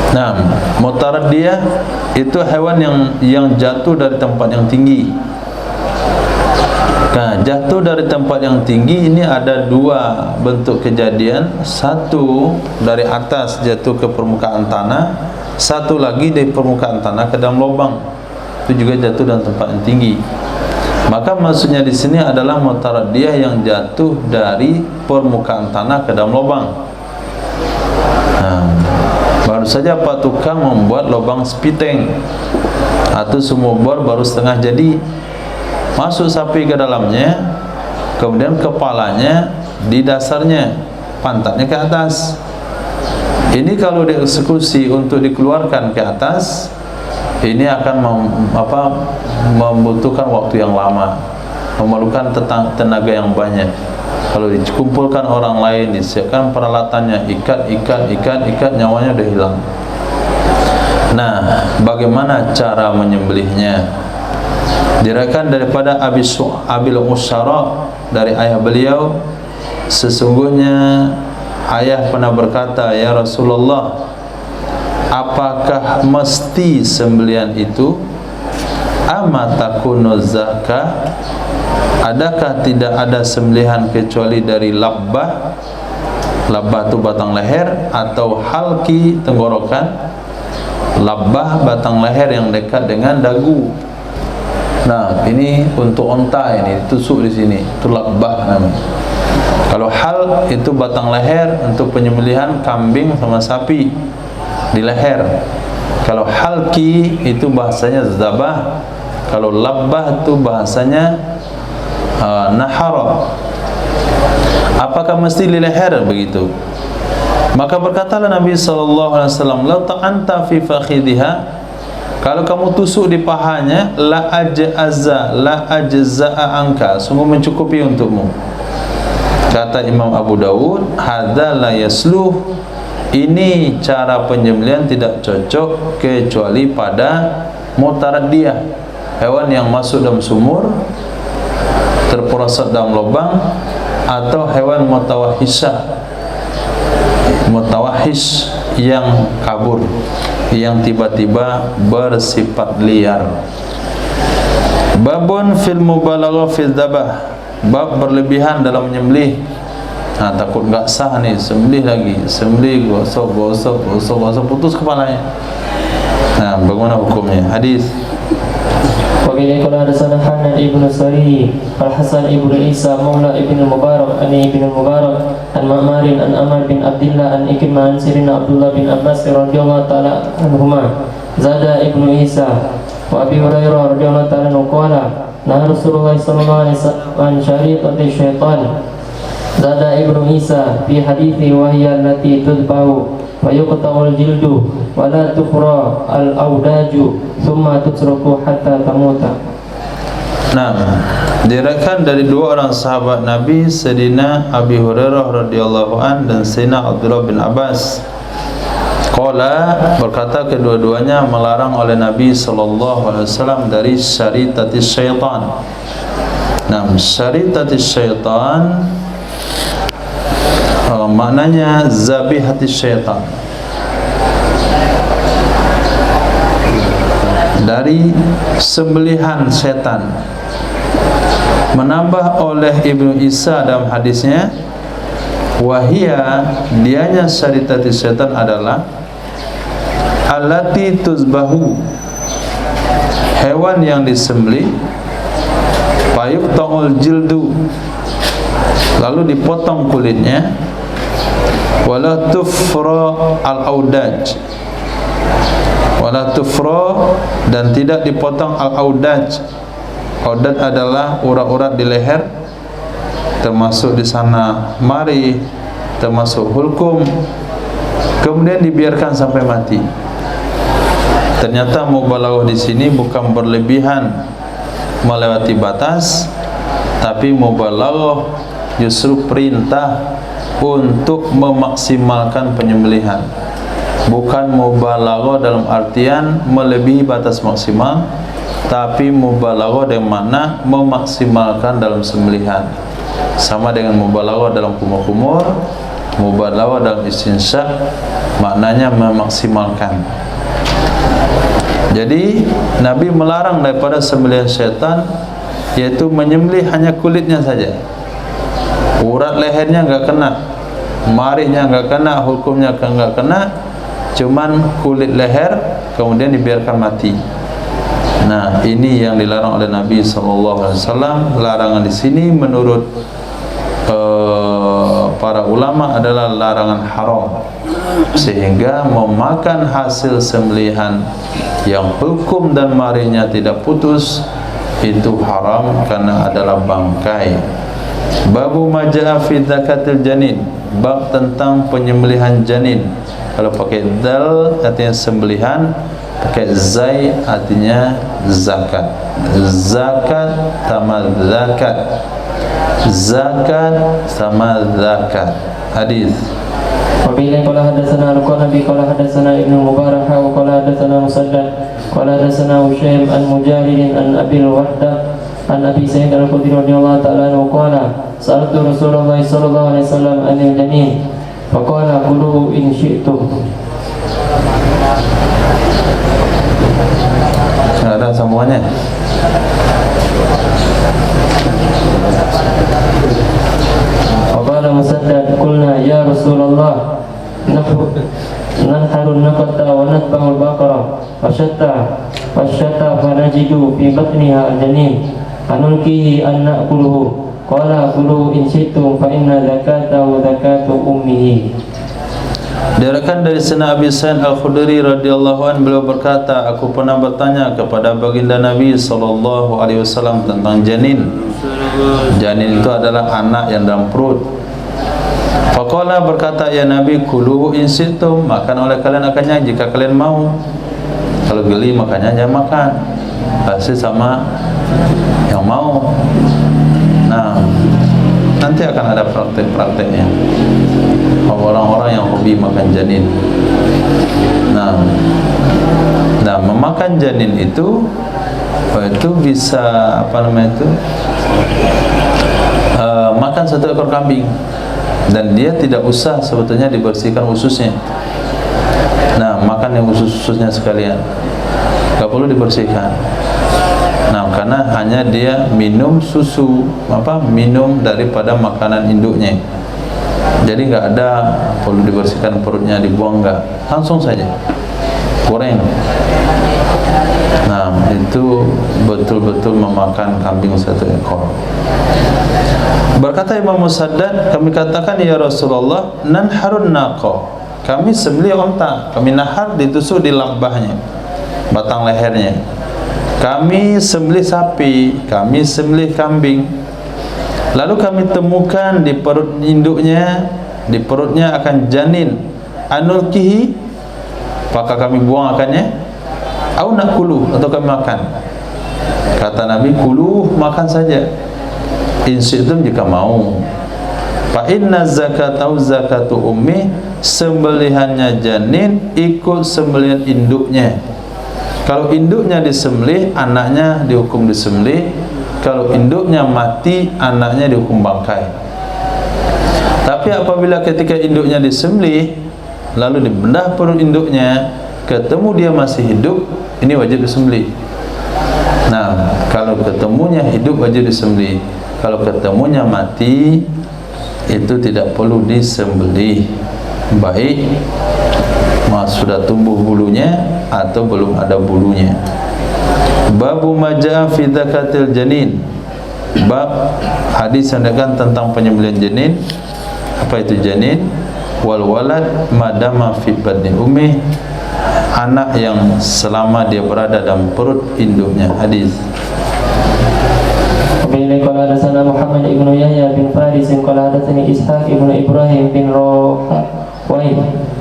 Nah, mutaraddiyah itu hewan yang jatuh dari tempat yang tinggi. Nah, jatuh dari tempat yang tinggi ini ada dua bentuk kejadian. Satu dari atas jatuh ke permukaan tanah, satu lagi dari permukaan tanah ke dalam lubang. Itu juga jatuh dari tempat yang tinggi. Maka maksudnya di sini adalah mutaraddiyah yang jatuh dari permukaan tanah ke dalam lubang. Nah, baru saja Pak Tukang membuat lubang spiteng atau sumur bor baru setengah jadi, masuk sapi ke dalamnya, kemudian kepalanya di dasarnya, pantatnya ke atas. Ini kalau dieksekusi untuk dikeluarkan ke atas, ini akan membutuhkan waktu yang lama, memerlukan tenaga yang banyak. Kalau dikumpulkan orang lain, disiapkan peralatannya, ikat, nyawanya udah hilang. Nah, bagaimana cara menyembelihnya? Diriwayatkan daripada Abil Usyara dari ayah beliau, sesungguhnya ayah pernah berkata, ya Rasulullah, apakah mesti sembelihan itu? Ama takunu zakah, adakah tidak ada sembelihan kecuali dari labbah? Labbah itu batang leher, atau halki tenggorokan. Labbah batang leher yang dekat dengan dagu. Nah, ini untuk onta, ini tusuk di sini, itu labbah namanya. Kalau hal itu batang leher untuk penyembelihan kambing sama sapi di leher. Kalau halki itu bahasanya zabah. Kalau labbah itu bahasanya nahara. Apakah mesti di leher begitu? Maka berkatalah Nabi SAW, "La ta'anta fi fakhidhiha," kalau kamu tusuk di pahanya, la ajza'a anka, sungguh mencukupi untukmu. Kata Imam Abu Dawud, hadza la yasluh, ini cara penyembelihan tidak cocok kecuali pada mutaraddiyah, hewan yang masuk dalam sumur, terperosot dalam lubang, atau hewan mutawahish yang kabur, yang tiba-tiba bersifat liar. Babun fil mubalaghah fil dzabah, bab berlebihan dalam menyembelih. Takut enggak sah nih, sembelih lagi, sembelih gosok, putus kepalanya. Bagaimana hukumnya? Hadis. Wabillahi qala hadatsana Hanan ibnu Sari, Al-Hasan ibnu Isa maula ibnu Mubarak, an ibnu Mubarak, an Ma'marin, an Amr bin Abdullah, an Ikrimah, an Sirina Abdullah bin Abbas radhiyallahu ta'ala anhuma. Zada ibnu Isa wa Abi Hurairah radhiyallahu ta'ala anhu qala, nah Rasulullah sallallahu alaihi wasallam an syariqati syaitan. Zada ibnu Isa fi hadithi wa hiya allati tudbahu wa yuqta'ul jildu wa la tukhra al-awdaju thumma tutraku hatta tamuta. Diriwayatkan dari dua orang sahabat Nabi, Sayyidina Abi Hurairah radhiyallahu an dan Sayyidina Abdullah bin Abbas. Qala, berkata kedua-duanya melarang oleh Nabi sallallahu alaihi wasallam dari syaritatis syaitan. Syaritatis syaitan maknanya zabihatis syaitan, dari sembelihan setan. Menambah oleh Ibnu Isa dalam hadisnya, wahia, dianya syaritatis syaitan adalah allati tuzbahu, hewan yang disembelih, fayuqta'ul jildu, lalu dipotong kulitnya, wala tufra al-audaj, wala tufra, dan tidak dipotong al-audaj. Audaj adalah urat-urat di leher, termasuk di sana mari, termasuk hulkum, kemudian dibiarkan sampai mati. Ternyata mubalaghah di sini bukan berlebihan melewati batas, tapi mubalaghah justru perintah untuk memaksimalkan penyembelihan. Bukan mubalaghah dalam artian melebihi batas maksimal, tapi mubalaghah dengan makna memaksimalkan dalam sembelihan. Sama dengan mubalaghah dalam kumur-kumur, mubalaghah dalam istinsyak maknanya memaksimalkan. Jadi Nabi melarang daripada sembelihan syaitan, yaitu menyembelih hanya kulitnya saja. Urat lehernya enggak kena, marihnya enggak kena, hukumnya enggak kena, cuman kulit leher kemudian dibiarkan mati. Ini yang dilarang oleh Nabi SAW. Larangan di sini menurut para ulama adalah larangan haram, sehingga memakan hasil sembelihan yang hukum dan marihnya tidak putus itu haram karena adalah bangkai. Babu majaa fi zakatil janin, bab tentang penyembelihan janin. Kalau pakai dal artinya sembelihan, pakai zai artinya zakat. Zakat sama zakat, zakat sama zakat. Hadis. Wabillahi qala hadatsana al-Qanabi qala hadatsana Ibnu Mubarak wa qala hadatsana Musaddad qala hadatsana Husyaim an Mujahid an Abil Wahdah an Abi Sa'id al-Khudri radhiyallahu ta'ala anhu qala sa'altu Rasulullah sallallahu alaihi wasallam anil janin faqala kulu in syi'tum. Ada sambungannya. Qala Musaddad qulna ya Rasulullah nanharun naqata wa natba'ul baqara wasyatta fanajidu fi batniha al-janin anulkihi an na'kuluhu qala kulu in syi'tum fa inna zakatahu zakatu ummihi. Diriwayatkan dari Sayyidina Abi Sa'id Al-Khudri radhiyallahu anhu, beliau berkata, aku pernah bertanya kepada baginda Nabi sallallahu alaihi wasallam tentang janin. Janin itu adalah anak yang dalam perut. Faqala, berkata ya Nabi, kuluhu in syi'tum, makan oleh kalian akannya jika kalian mau. Kalau geli makannya jangan makan, pasti sama yang mau. Nah, nanti akan ada praktek-prakteknya orang-orang yang hobi makan janin. Nah, memakan janin itu bisa makan satu ekor kambing, dan dia tidak usah sebetulnya dibersihkan ususnya. Nah, makan yang usus-ususnya sekalian, gak perlu dibersihkan. Nah, karena hanya dia minum susu, minum daripada makanan induknya. Jadi nggak ada perlu dibersihkan perutnya, dibuang, nggak, langsung saja goreng. Nah, itu betul-betul memakan kambing satu ekor. Berkata Imam Musaddad, kami katakan ya Rasulullah, nanharun naqa, kami sembelih onta, kami nahar ditusuk di lambahnya, batang lehernya. Kami sembelih sapi, kami sembelih kambing. Lalu kami temukan di perut induknya, di perutnya akan janin. Anulkihi, maka kami buang akannya. Au nakulu, atau kami makan. Kata Nabi, kulu, makan saja. In syi'tum, jika mau. Fa inna zakatau zakatu ummi, sembelihannya janin ikut sembelihan induknya. Kalau induknya disembelih, anaknya dihukum disembelih. Kalau induknya mati, anaknya dihukum bangkai. Tapi apabila ketika induknya disembelih, lalu dibedah perut induknya, ketemu dia masih hidup, ini wajib disembelih. Nah, kalau ketemunya hidup wajib disembelih. Kalau ketemunya mati, itu tidak perlu disembelih. Baik sudah tumbuh bulunya atau belum ada bulunya. Babu majaa fi zakatil janin, bab hadis yang datang tentang penyembelihan janin. Apa itu janin? Wal walad madama fi badni ummi, anak yang selama dia berada dalam perut induknya. Hadis. Bila qala hadatsana Muhammad ibnu Yahya bin Faris qala hadatsani Ishaq ibnu Ibrahim bin Rawai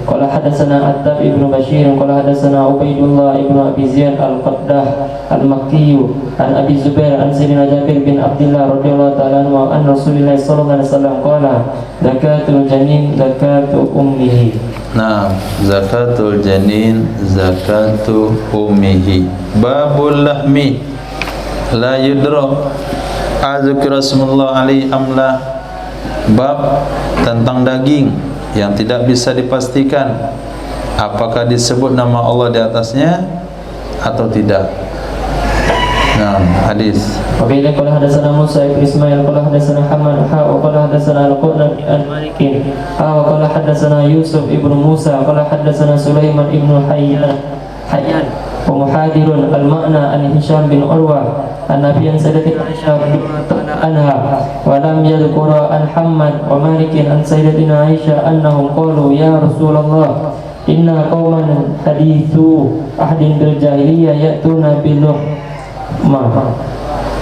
qala hadatsana Attab ibnu Bashir qala hadatsana Ubaidullah ibnu Abi Ziyad al-Qaddah al-Makki an Abi Zubair an Sayyidina Jabir bin Abdullah radhiyallahu ta'ala anhu an Rasulullah sallallahu alaihi wasallam qala zakatul janin zakatu ummihi. Nah, zakatul janin zakatu ummihi. Babul lahmi la yudra azkira Rasulullah alaihi amla, bab tentang daging yang tidak bisa dipastikan apakah disebut nama Allah di atasnya atau tidak. Nah, hadis. Wabila qala hadatsana Musa ibn Ismail qala hadatsana Hammad wa qala hadatsana Al-Qurna an Malik wa qala hadatsana Yusuf ibn Musa qala hadatsana Sulaiman ibn Hayyan wa muhadirun al-ma'na an Hisham bin Urwa an Nabiyan Sayyidatina Aisyah radhiyallahu anha wa lam yadhkura an Hammad wa Malik an Sayyidatina Aisyah annahum qalu ya Rasulullah inna qauman hadithu ahdin bil jahiliyah ya'tuna bil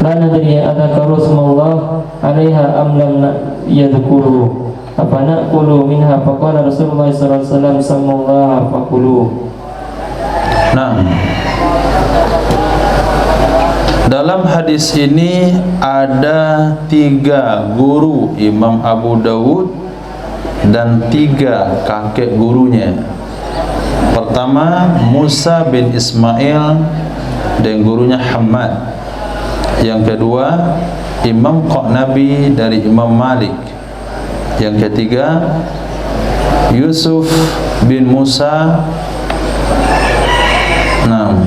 la nadri adakaru smallah alaiha am lam yadhkuru apa naqulu minha faqala Rasulullah sallallahu alaihi wasallam sallallaha faqulu. Nah, dalam hadis ini ada 3 guru Imam Abu Dawud dan 3 kakek gurunya. Pertama Musa bin Ismail dan gurunya Hammad. Yang kedua Imam Qanabi dari Imam Malik. Yang ketiga Yusuf bin Musa. Nah,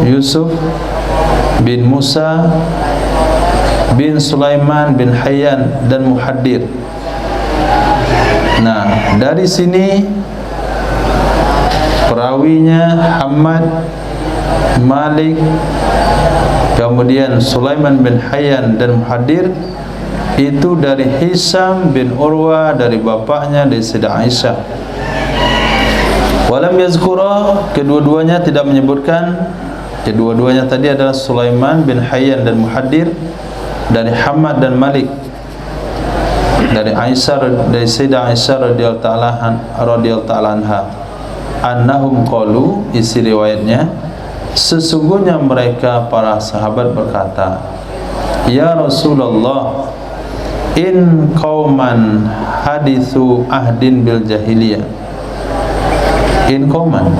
Yusuf bin Musa bin Sulaiman bin Hayyan dan Muhaddir. Nah, dari sini perawinya Hammad, Malik, kemudian Sulaiman bin Hayyan dan Muhaddir itu dari Hisham bin Urwa dari bapaknya dari Sayyidah Aisyah. Walam yazkura, kedua-duanya tidak menyebutkan. Kedua-duanya tadi adalah Sulaiman bin Hayyan dan Muhaddir dari Hammad dan Malik. dari Sayyidah Aisyah radhiyallahu ta'ala anha, annahum qalu, isi riwayatnya, sesungguhnya mereka para sahabat berkata, ya Rasulullah, in qauman hadithu ahdin bil jahiliyah. In qauman,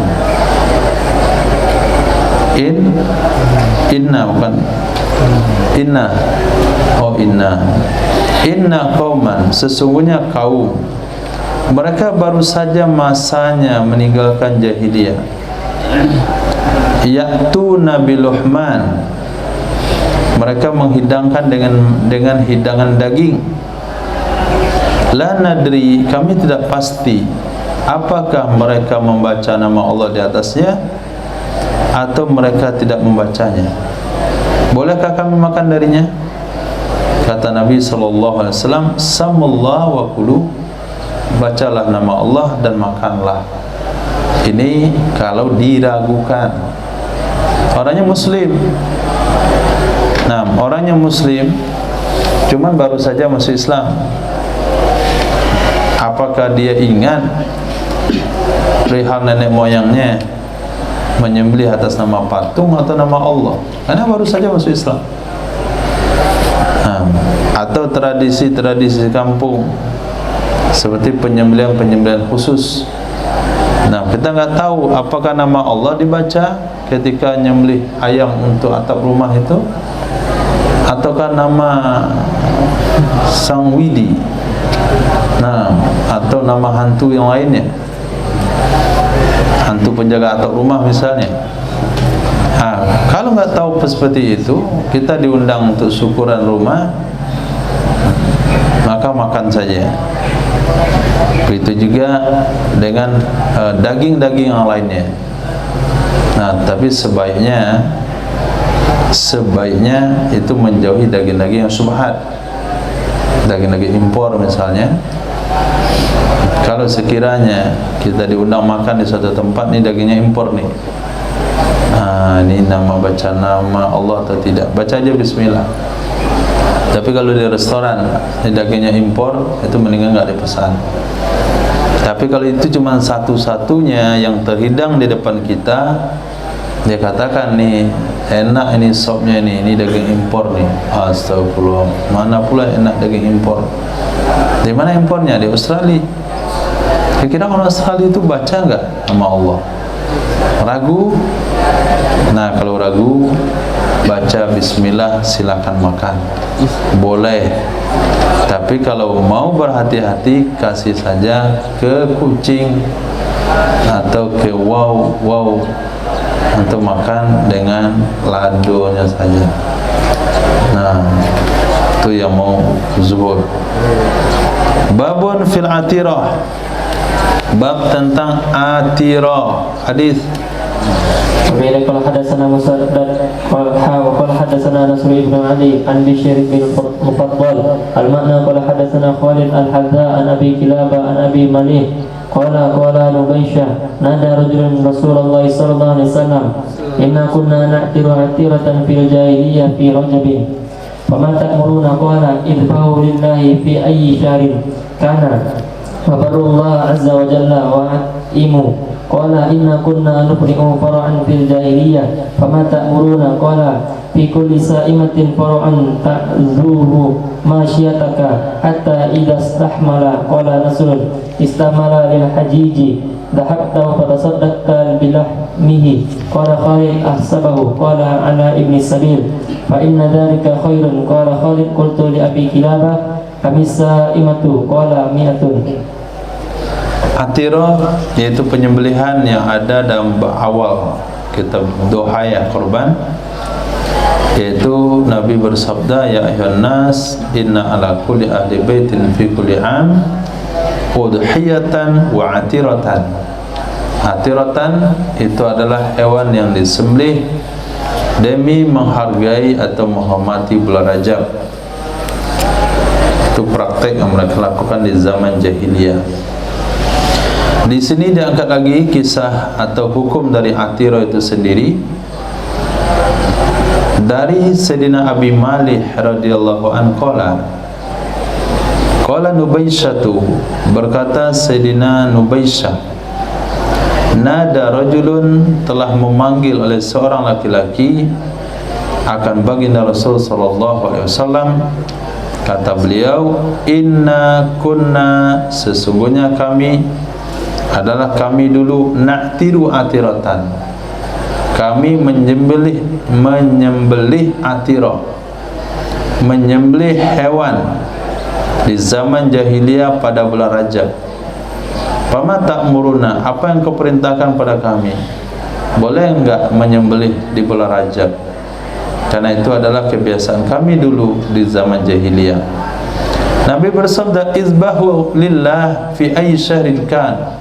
inna bukan inna, oh inna qauman, sesungguhnya kaum, mereka baru saja masanya meninggalkan jahiliyah, ya'tuna biluhman, mereka menghidangkan dengan hidangan daging, la nadri, kami tidak pasti apakah mereka membaca nama Allah di atasnya atau mereka tidak membacanya. Bolehkah kami makan darinya? Kata Nabi SAW, samullah wa kulu, bacalah nama Allah dan makanlah. Ini kalau diragukan. Orangnya muslim. Nah, orangnya muslim, cuman baru saja masuk Islam. Apakah dia ingat perihal nenek moyangnya menyembelih atas nama patung atau nama Allah? Karena baru saja masuk Islam. Atau tradisi-tradisi kampung seperti penyembelihan khusus. Nah, kita nggak tahu apakah nama Allah dibaca ketika nyembelih ayam untuk atap rumah itu, ataukah nama Sang Widi, nah, atau nama hantu yang lainnya, hantu penjaga atap rumah misalnya. Kalau nggak tahu seperti itu, kita diundang untuk syukuran rumah, maka makan saja. Begitu juga dengan daging-daging yang lainnya. Nah, tapi sebaiknya itu menjauhi daging-daging yang syubhat, daging-daging impor misalnya. Kalau sekiranya kita diundang makan di suatu tempat, nih dagingnya impor nih, ini baca nama Allah atau tidak, baca aja bismillah. Tapi kalau di restoran ini dagingnya impor, itu mendingan nggak dipesan. Tapi kalau itu cuma satu-satunya yang terhidang di depan kita, dia katakan nih enak ini sopnya ini daging impor nih. Astagfirullah, mana pula enak daging impor? Di mana impornya? Di Australia. Kira-kira orang Australia itu baca nggak nama Allah? Ragu? Nah, kalau ragu, baca bismillah, silakan makan, boleh. Tapi kalau mau berhati-hati, kasih saja ke kucing atau ke wow untuk makan dengan ladonya saja. Nah, itu yang mau zuhud. Babun fil atirah, bab tentang atirah. Hadis Bila qala hadatsana Musaddad qala hadatsana Nasr ibn Ali an Bishr bin Mufaddal al-ma'na qala hadatsana Khalid al-Hadza an Abi Kilaba an Abi Malih qala Nubayshah nada rajulun Rasulullah sallallahu alaihi wasallam inna kunna na'tiru atiratan fil jahiliyah fi Rajab fama ta'muruna qala idfa'u lillahi fi ayyi shahrin kana wa barullah azza wa jalla wa imu qala inna kunna nuqri'u fara'an fil jahiliyah fama ta'muruna qala fi kulli sa'imatin fara'an ta'zuhu masyataka hatta idza istahmala qala nasrun istamala lil hajiji dhahabta wa tasaddaqta bilahmihi qala Khalid ahsabahu qala ala ibni sabil fa inna dhalika khairun qala Khalid qultu li Abi Kilabah kamisa imatu qala mi'atun. Atirah yaitu penyembelihan yang ada dalam awal kitab Dohaya Korban, yaitu Nabi bersabda, ya ayyuhan nas inna ala kulli ahli baitin fi kulli am udhiyatan wa atiratan. Atiratan itu adalah hewan yang disembelih demi menghargai atau menghormati bulan Rajab. Itu praktek yang mereka lakukan di zaman jahiliyah. Di sini diangkat lagi kisah atau hukum dari atirah itu sendiri dari Sayyidina Abi Malih radhiyallahu anhu. Qala Qala Nubaisyatu, berkata Sayyidina Nubaisyah, nada rajulun, telah memanggil oleh seorang laki-laki akan baginda Rasul sallallahu alaihi wasallam. Kata beliau, inna kunna, sesungguhnya kami adalah kami dulu, na'tiru atiratan, kami menyembelih atirah, menyembelih hewan di zaman jahiliyah pada bulan Rajab. Fama ta'muruna, apa yang kau perintahkan pada kami? Boleh enggak menyembelih di bulan Rajab? Karena itu adalah kebiasaan kami dulu di zaman jahiliyah. Nabi bersabda, izbahu lillah fi ayyi syahrin kan,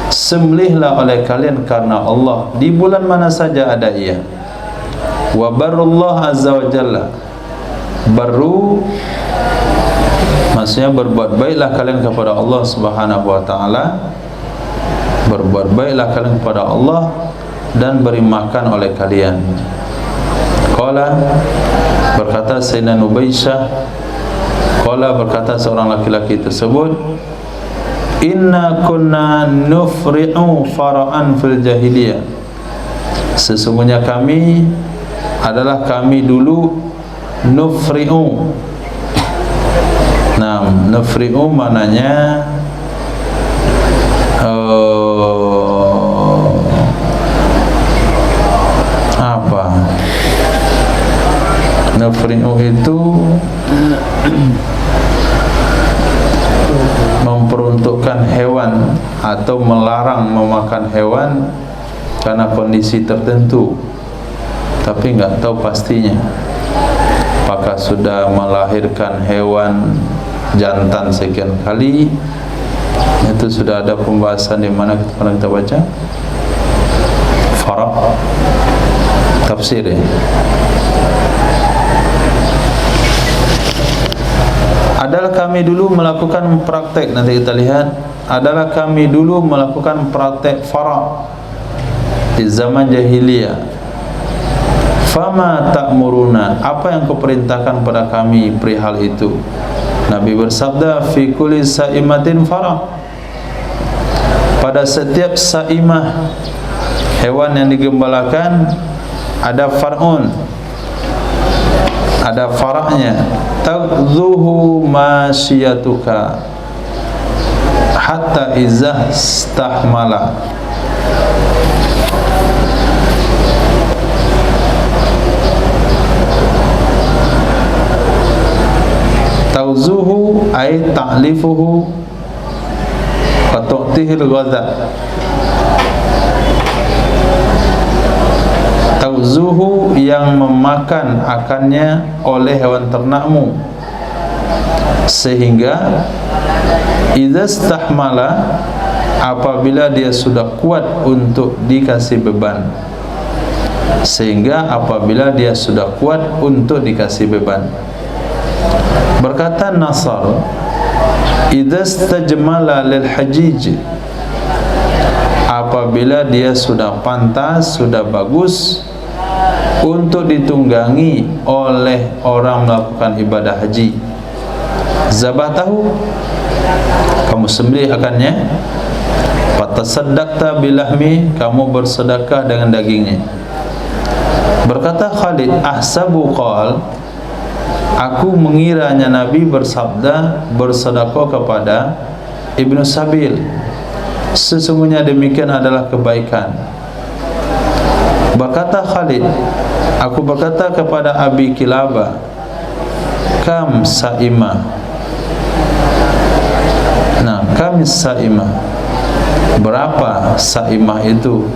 sembelihlah oleh kalian karena Allah di bulan mana saja ada ia. Wa barrullah azza wa jalla, baru maksudnya berbuat baiklah kalian kepada Allah subhanahu wa ta'ala, berbuat baiklah kalian kepada Allah dan beri makan oleh kalian. Qala, berkata Sayyidina Nubaisyah, qala, berkata seorang laki-laki tersebut, inna kunna nufri'u fara'an fil jahiliyah, sesungguhnya kami adalah kami dulu nufri'u. Nah, nufri'u maknanya apa? Nufri'u itu memperuntukkan hewan atau melarang memakan hewan karena kondisi tertentu, tapi enggak tahu pastinya apakah sudah melahirkan hewan jantan sekian kali. Itu sudah ada pembahasan di mana pernah kita baca Farah tafsir ya. Adalah kami dulu melakukan praktek, nanti kita lihat, adalah kami dulu melakukan praktek farah di zaman jahiliyah. Fama ta'muruna, apa yang kau perintahkan pada kami perihal itu? Nabi bersabda, fi kulli sa'imatin farah, pada setiap sa'imah, hewan yang digembalakan, ada far'un, ada farahnya. Tagzuhu masyiyatuka hatta izah stahmala, tagzuhu ay ta'lifuhu wa tu'tihil ghadha. Tagzuhu yang memakan akannya oleh hewan ternakmu, sehingga idza stahmala, apabila dia sudah kuat untuk dikasih beban, sehingga apabila dia sudah kuat untuk dikasih beban. Berkata Nasr, idza stajmala lil hajij, apabila dia sudah pantas, sudah bagus untuk ditunggangi oleh orang melakukan ibadah haji, zabatahu, kamu sembelih akannya, fatasaddaqta bilahmi, kamu bersedekah dengan dagingnya. Berkata Khalid, ahsabu qal, aku mengiranya Nabi bersabda bersedekah kepada Ibnu Sabil, sesungguhnya demikian adalah kebaikan. Berkata Khalid, aku berkata kepada Abi Kilabah, kam sa'imah. Nah, kam sa'imah, berapa sa'imah itu?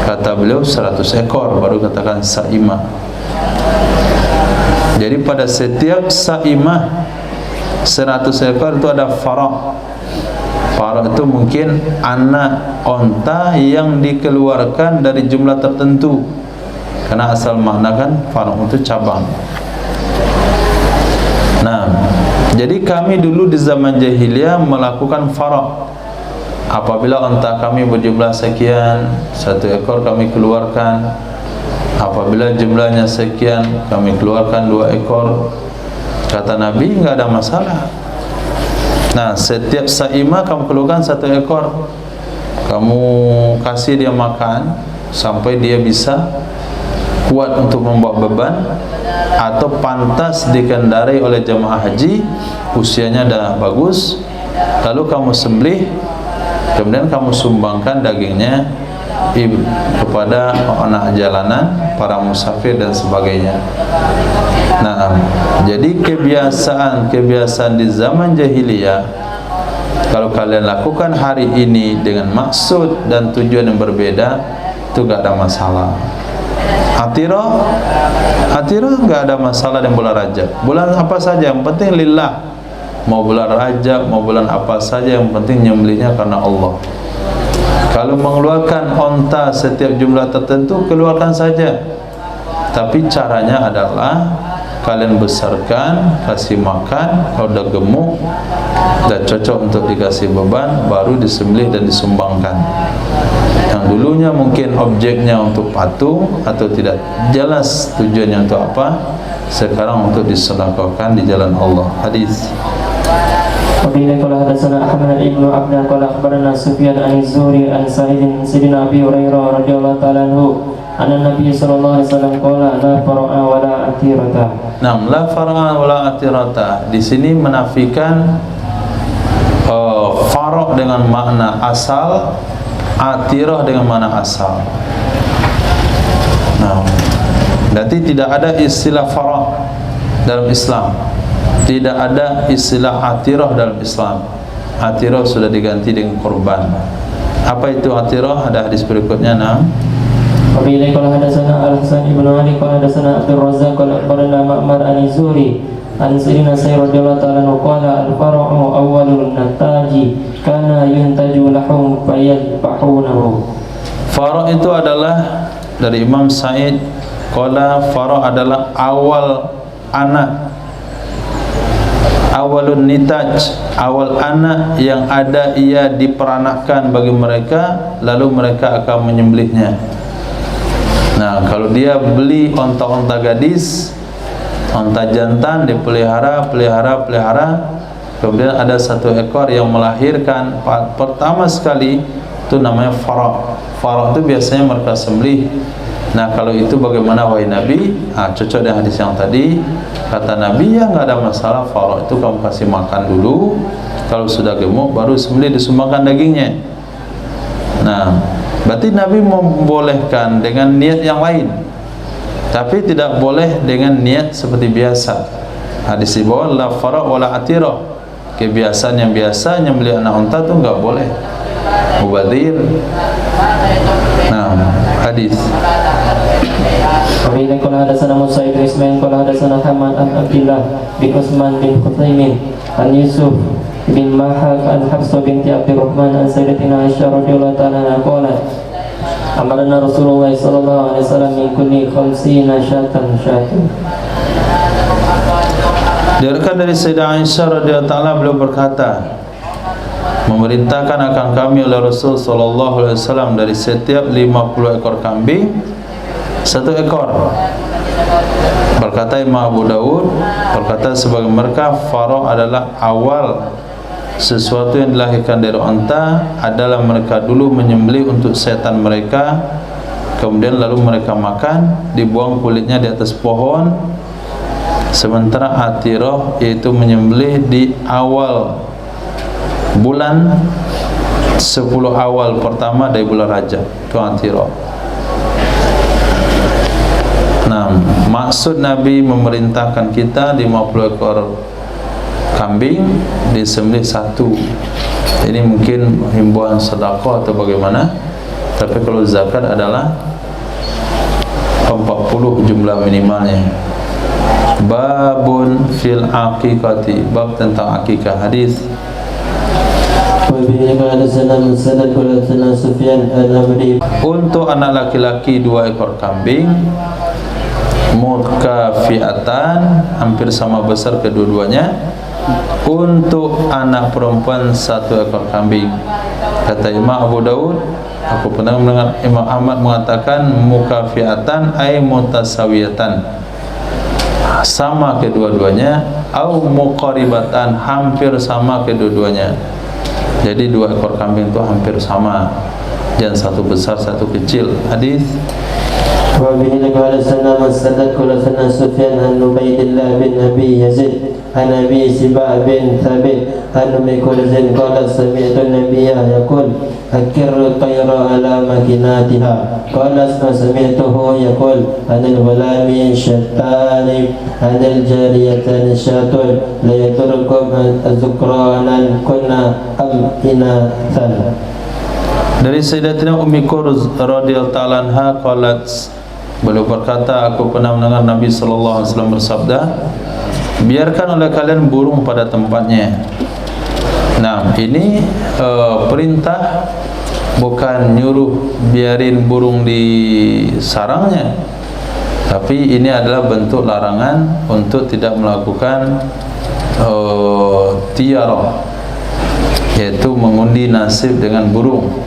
Kata beliau 100 ekor, baru katakan sa'imah. Jadi pada setiap sa'imah 100 ekor itu ada farah. Farah itu mungkin anak onta yang dikeluarkan dari jumlah tertentu, karena asal makna kan farah itu cabang. Nah, jadi kami dulu di zaman jahiliyah melakukan farah. Apabila onta kami berjumlah sekian, 1 ekor kami keluarkan. Apabila jumlahnya sekian, kami keluarkan 2 ekor. Kata Nabi, enggak ada masalah. Nah, setiap saimah kamu keluarkan 1 ekor. Kamu kasih dia makan sampai dia bisa kuat untuk membawa beban atau pantas dikendarai oleh jemaah haji, usianya dah bagus, lalu kamu sembelih, kemudian kamu sumbangkan dagingnya kepada anak jalanan, para musafir dan sebagainya. Nah, jadi kebiasaan di zaman jahiliyah, kalau kalian lakukan hari ini dengan maksud dan tujuan yang berbeda, itu enggak ada masalah. Atirah enggak ada masalah dengan bulan Rajab. Bulan apa saja yang penting lillah. Mau bulan Rajab, mau bulan apa saja yang penting nyembelihnya karena Allah. Kalau mengeluarkan onta setiap jumlah tertentu, keluarkan saja. Tapi caranya adalah kalian besarkan, kasih makan, kalau udah gemuk dan cocok untuk dikasih beban, baru disembelih dan disumbangkan. Yang dulunya mungkin objeknya untuk patung atau tidak jelas tujuannya untuk apa, sekarang untuk disedekahkan di jalan Allah. Hadis. Wabillahi qala hadatsana Ahmad ibnu Abdan qala akhbarana Sufyan an-Zuhri an Sa'id bin Sidina Abi Hurairah radhiyallahu ta'ala anhu anna Nabi sallallahu alaihi wasallam qala la fara'a wa la atirata. Nah, la fara'a wa la atirata di sini menafikan fara' dengan makna asal, atirah dengan makna asal. Nah, berarti tidak ada istilah fara' dalam Islam. Tidak ada istilah atirah dalam Islam. Atirah sudah diganti dengan korban. Apa itu atirah? Ada hadis berikutnya. Nah, Wabillahi qala hadatsana Al-Hasan ibnu Ali qala hadatsana Abdul Razzaq qala akhbarana Ma'mar an-Zuhri an Sayyidina Sa'id radhiyallahu ta'ala anhu qala al-fara'u awwalun nataji kana yuntaju lahum fayadbahunahu. Fara' itu adalah dari Imam Sa'id qala fara' adalah awal anak, awalun nitaj, awal anak yang ada ia diperanakkan bagi mereka, lalu mereka akan menyembelihnya. Nah, kalau dia beli onta-onta gadis, onta jantan dipelihara, kemudian ada 1 ekor yang melahirkan pertama sekali, itu namanya fara'. Fara' itu biasanya mereka sembelih. Nah, kalau itu bagaimana wahai Nabi? Cocok dengan hadis yang tadi. Kata Nabi, ya enggak ada masalah, fara' itu kamu kasih makan dulu. Kalau sudah gemuk baru sembelih, disumbangkan dagingnya. Nah, berarti Nabi membolehkan dengan niat yang lain, tapi tidak boleh dengan niat seperti biasa. Hadis di bawah la fara' wala atirah. Kebiasaan yang biasa nyembelih anak unta itu enggak boleh. Mubadir. Nah, hadis. Wabillahi qala hadatsana Musa ibn Ismail qala hadatsana Hamad an Abdillah bin Utsman bin Khutsaimin an Yusuf bin Mahak an Hafsah binti Abdurrahman an Sayyidatina Aisyah radhiyallahu ta'ala anha qalat amarna Rasulullah sallallahu alaihi wasallam min kulli 50 syatan. Diriwayatkan dari Sayyidah Aisyah radhiyallahu ta'ala, beliau berkata, memerintahkan akan kami oleh Rasul sallallahu alaihi wasallam dari setiap 50 ekor kambing 1 ekor. Berkata Imam Abu Dawud, berkata sebagai mereka, fara' adalah awal sesuatu yang dilahirkan dari unta, adalah mereka dulu menyembelih untuk setan mereka, kemudian lalu mereka makan, dibuang kulitnya di atas pohon. Sementara atirah yaitu menyembelih di awal bulan 10 awal pertama dari bulan Rajab, itu atirah. Nah, maksud Nabi memerintahkan kita 50 ekor kambing disembelih 1. Ini mungkin himbauan sedekah atau bagaimana, tapi kalau zakat adalah 40 jumlah minimalnya. Babun fil aqiqati, bab tentang akikah. Hadis. Untuk anak laki-laki 2 ekor kambing, mutkafiatan, hampir sama besar kedua-duanya. Untuk anak perempuan 1 ekor kambing. Kata Imam Abu Dawud, aku pernah mendengar Imam Ahmad mengatakan mukafiatan ay mutasawiyatan, sama kedua-duanya, au muqaribatan, hampir sama kedua-duanya. Jadi 2 ekor kambing itu hampir sama, jangan satu besar satu kecil. Hadis وبه قال سنة مسدد كل سنة سفيان عن عبيد الله بن أبي يزيد عن أبي سباع بن ثابت عن أم كلثوم قال سمعت النبي يقول أكر الطير على مكناتها قال سمعته يقول عن الغلام شتان عن الجاريتان شاة لا يتركم ذكرانا كنا أم إناثا. Dari Sayyidatina Ummi Kurz radhiyallahu ta'ala anha qalat, beliau berkata, aku pernah mendengar Nabi sallallahu alaihi wasallam bersabda, biarkan oleh kalian burung pada tempatnya. Nah, ini perintah, bukan nyuruh biarin burung di sarangnya, tapi ini adalah bentuk larangan untuk tidak melakukan tiarah, yaitu mengundi nasib dengan burung.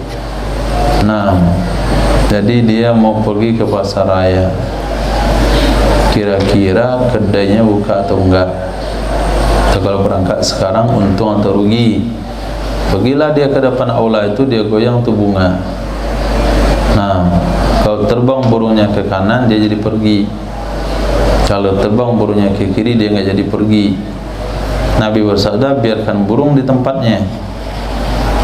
Nah, jadi dia mau pergi ke pasar raya, kira-kira kedainya buka atau enggak, atau kalau berangkat sekarang untung atau rugi. Pergilah dia ke depan aula itu, dia goyang tu bunga. Nah, kalau terbang burungnya ke kanan, dia jadi pergi. Kalau terbang burungnya ke kiri, dia enggak jadi pergi. Nabi bersabda, biarkan burung di tempatnya.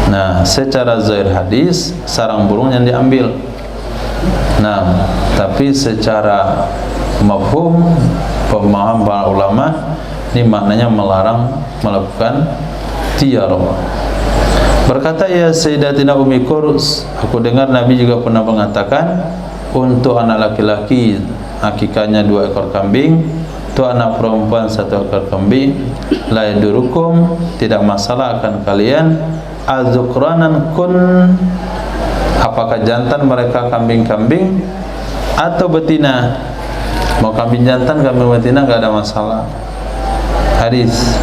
Nah, secara zahir hadis, sarang burung yang diambil. Nah, tapi secara mafhum, pemahaman para ulama, ini maknanya melarang melakukan tiarah. Berkata ya Sayyidatina Ummi Kurz, aku dengar Nabi juga pernah mengatakan, untuk anak laki-laki akikahnya 2 ekor kambing, untuk anak perempuan 1 ekor kambing. La yadurukum, tidak masalah akan kalian, azukranan kun, apakah jantan mereka kambing-kambing atau betina. Mau kambing jantan, kambing betina, enggak ada masalah. Hadis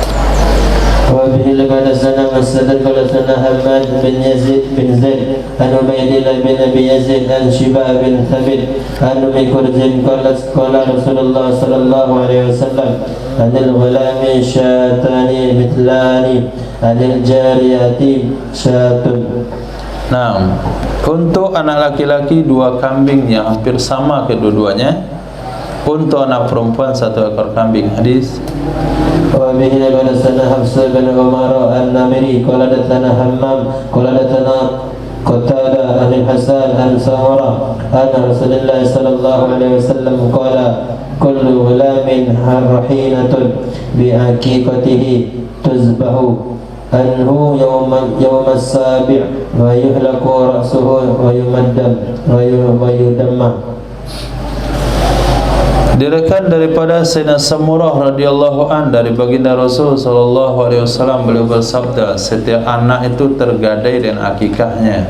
وبه لقد سنة مسدد كل سنة حماد بن يزيد بن زيد عن عبيد الله بن أبي يزيد عن شباب بن ثابت عن أم كلثوم قال رسول الله صلى الله عليه وسلم عن الغلام شاتان مثلان عن الجاريات شاة. Nah, untuk anak laki-laki 2 kambing yang hampir sama kedua-duanya, untuk anak perempuan 1 ekor kambing. Hadis وبه قال سنة حفص بن عمر النمري قال حدثنا همام قال حدثنا قتادة عن الحسن عن سمرة أن رسول الله صلى الله عليه وسلم قال كل غلام رحينة بعقيقته تذبح عنه يوم السابع ويهلك رأسه ويدمى. Diriwayatkan daripada Sayyidina Samurah radhiyallahu an dari baginda Rasul sallallahu alaihi wasallam, beliau bersabda, setiap anak itu tergadai dengan akikahnya.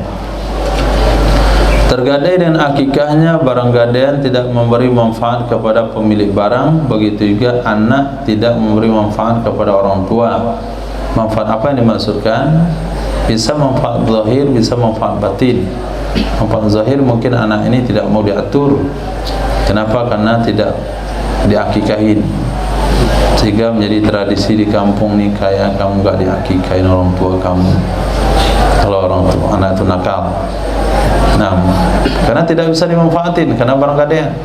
Tergadai dengan akikahnya, barang gadaian tidak memberi manfaat kepada pemilik barang, begitu juga anak tidak memberi manfaat kepada orang tua. Manfaat apa yang dimaksudkan? Bisa manfaat zahir, bisa manfaat batin. Manfaat zahir mungkin anak ini tidak mau diatur. Kenapa? Karena tidak diakikahin, sehingga menjadi tradisi di kampung nih, kayak kamu gak diakikahin orang tua kamu kalau orang tua anak itu nakal. Nah, karena tidak bisa dimanfaatin, karena barang gadaian.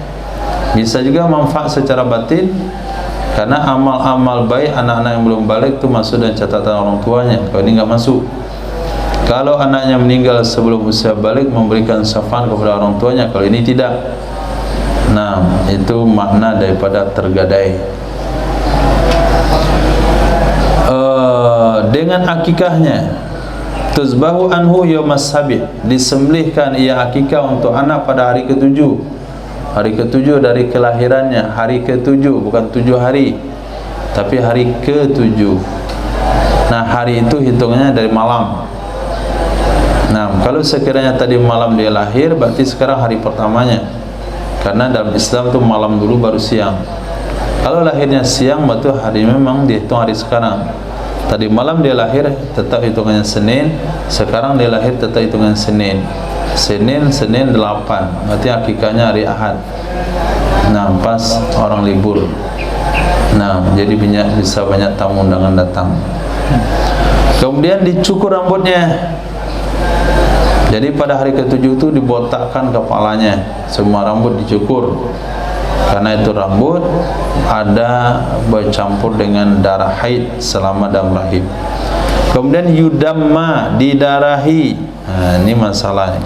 Bisa juga manfaat secara batin, karena amal-amal baik anak-anak yang belum balik itu masuk dalam catatan orang tuanya. Kalau ini nggak masuk. Kalau anaknya meninggal sebelum usia balik, memberikan syafaat kepada orang tuanya. Kalau ini tidak. Nah, itu makna daripada tergadai. Dengan akikahnya, tuzbahu anhu yaumas sabi', disembelihkan ia akikah untuk anak pada hari ke-7. Hari ke-7 dari kelahirannya, hari ke-7, bukan 7 hari, tapi hari ke-7. Nah, hari itu hitungnya dari malam. Nah, kalau sekiranya tadi malam dia lahir, berarti sekarang hari pertamanya. Karena dalam Islam tu malam dulu baru siang. Kalau lahirnya siang, berarti hari memang dihitung hari sekarang. Tadi malam dia lahir, tetap hitungannya Senin. Sekarang dia lahir, tetap hitungan Senin. Senin 8, berarti akikahnya hari Ahad. Nah, pas orang libur. Nah, jadi bisa banyak tamu undangan datang. Kemudian dicukur rambutnya. Jadi pada hari ke-7 itu dibotakkan kepalanya, semua rambut dicukur. Karena itu rambut ada bercampur dengan darah haid selama dalam rahim. Kemudian yudamma, didarahi. Nah, ini masalahnya.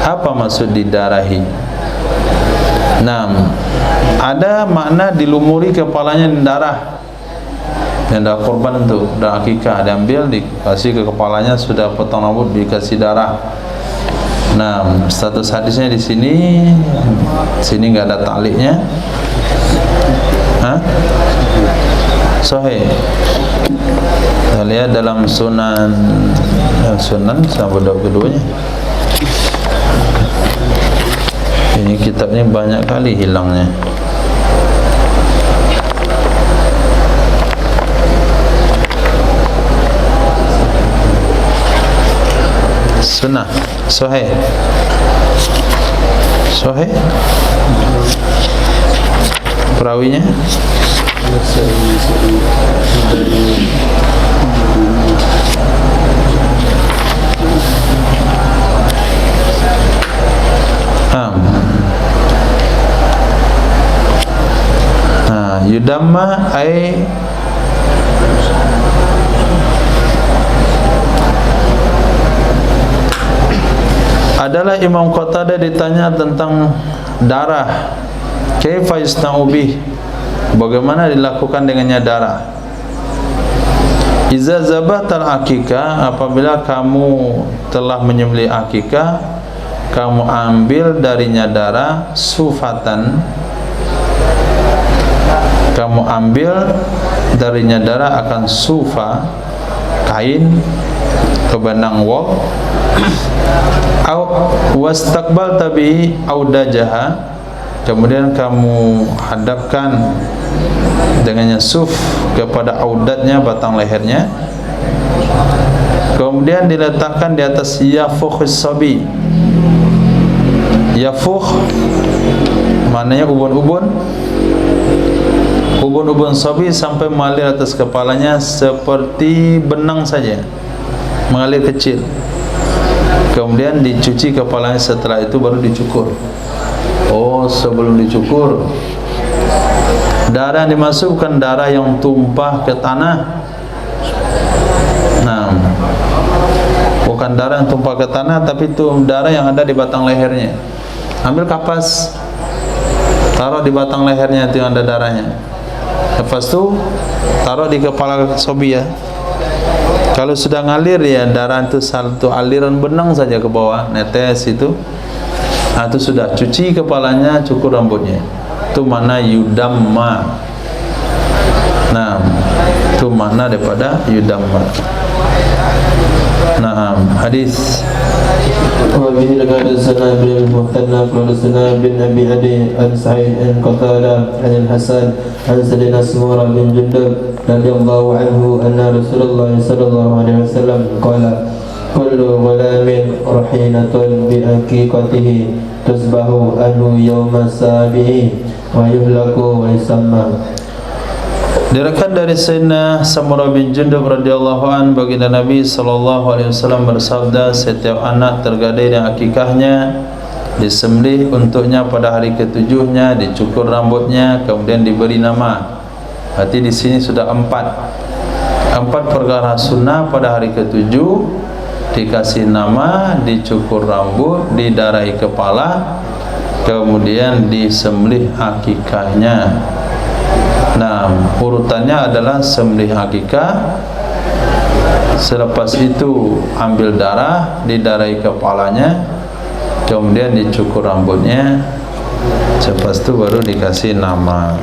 Apa maksud didarahi? Nah, ada makna dilumuri kepalanya darah. Yang darah korban itu, darah akikah diambil, dikasih ke kepalanya, sudah potong rambut dikasih darah. Nah, status hadisnya di sini nggak ada ta'liqnya. Sahih. Kita lihat dalam sunan sama keduanya. Ini kitabnya banyak kali hilangnya. Sunnah Sahih perawinya yudamma ay adalah Imam Qatadah ditanya tentang darah. Kaifa yasna'u bih? Bagaimana dilakukan dengannya darah? Iza zabatal akikah, apabila kamu telah menyembelih akikah, kamu ambil darinya darah sufatan. Kamu ambil darinya darah akan sufa, kain atau benang wol, au wastaqbal tabi audajaha, kemudian kamu hadapkan dengannya suf kepada audatnya, batang lehernya, kemudian diletakkan di atas yafukhis sabi. Yafukh maknanya ubun-ubun sabi sampai mengalir atas kepalanya seperti benang saja, mengalir kecil. Kemudian dicuci kepalanya, setelah itu baru dicukur. Oh, sebelum dicukur, darah yang dimasukkan darah yang tumpah ke tanah. Nah, bukan darah yang tumpah ke tanah, tapi itu darah yang ada di batang lehernya. Ambil kapas, taruh di batang lehernya itu yang ada darahnya. Lepas itu taruh di kepala sobi ya. Kalau sudah ngalir ya, darah itu satu aliran benang saja ke bawah, netes itu. Nah, itu sudah, cuci kepalanya, cukur rambutnya. Itu makna yudamma. Nah, itu makna daripada yudamma. Nah, hadis. وبه لقد سنا بن المثنى قال سنا بن ابي عدي عن سعيد عن قتادة عن الحسن عن سيدنا سمرة بن جندب رضي الله عنه ان رسول الله صلى الله عليه وسلم قال كل غلام رحينة بعقيقته تصبح عنه يوم السابع ويهلك ويسمى. Diriwayatkan dari Sayyidina Samurah bin Jundub radhiyallahu an, baginda Nabi sallallahu alaihi wasallam bersabda, setiap anak tergadai dan akikahnya disembelih untuknya pada hari ke-7-nya, dicukur rambutnya, kemudian diberi nama. Berarti di sini sudah empat perkara sunnah pada hari ke-7, dikasih nama, dicukur rambut, didarahi kepala, kemudian disembelih akikahnya. Nah, urutannya adalah sembelih akikah, selepas itu ambil darah, didarahi kepalanya, kemudian dicukur rambutnya, selepas itu baru dikasih nama.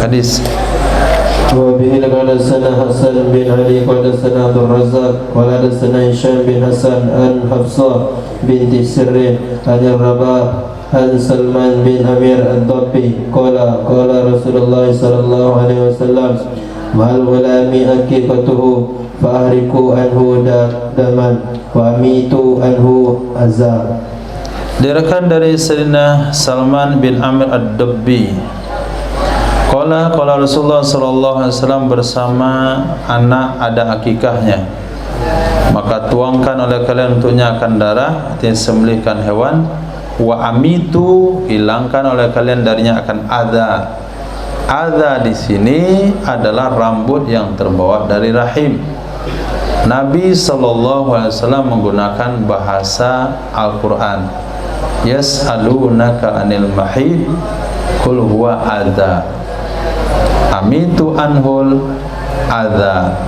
Hadis. وبه قال سنة حسن بن علي قال سنة عبد الرزاق قال سنة هشام بن حسن عن حفصة بنت سر عن الرباح عن سلمان بن أمير الضبي قال قال رسول الله صلى الله عليه وسلم مع الغلام عقيقته فأهرقوا عنه دما وأميتوا عنه أذى. Diriwayatkan dari Sayyidina Salman bin Amir ad-Dabbi, Qala Rasulullah sallallahu alaihi wasallam, bersama anak ada akikahnya, maka tuangkan oleh kalian untuknya akan darah, artinya sembelihkan hewan. Wa amitu, hilangkan oleh kalian darinya akan adza. Adza di sini adalah rambut yang terbawa dari rahim. Nabi sallallahu alaihi wasallam menggunakan bahasa Al-Qur'an. Yas'alunaka 'anil mahid qul huwa adza. Amitu anhul adza.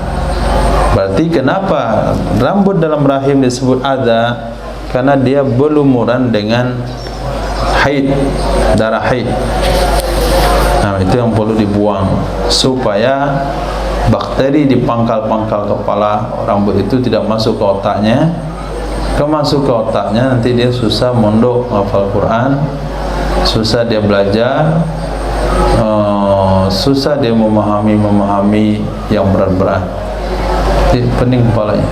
Berarti kenapa rambut dalam rahim disebut adza? Karena dia berlumuran dengan haid, darah haid. Nah, itu yang perlu dibuang supaya bakteri di pangkal-pangkal kepala rambut itu tidak masuk ke otaknya. Masuk ke otaknya nanti dia susah mondok hafal Quran, susah dia belajar, susah dia memahami yang berat-berat. Pening kepalanya.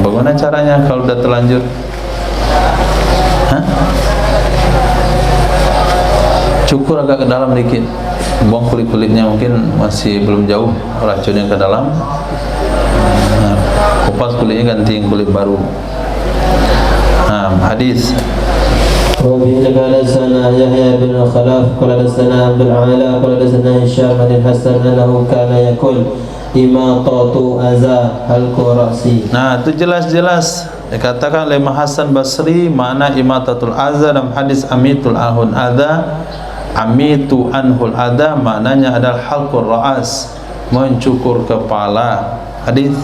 Bagaimana caranya kalau sudah terlanjur? Cukur agak ke dalam dikit, buang kulit-kulitnya, mungkin masih belum jauh racunnya ke dalam. Kupas kulitnya, ganti kulit baru. Hadis. وبه قال حدثنا يحيى بن خلف قال حدثنا عبد الأعلى قال حدثنا هشام بن الحسن أنه كان يقول imatatu aza halqu ra'si. Nah, itu jelas-jelas dikatakan oleh Hasan Basri makna imatatul aza dalam hadis amitul ahun adza, amitu anhul adza maknanya adalah halqur ra'as, mencukur kepala. Hadis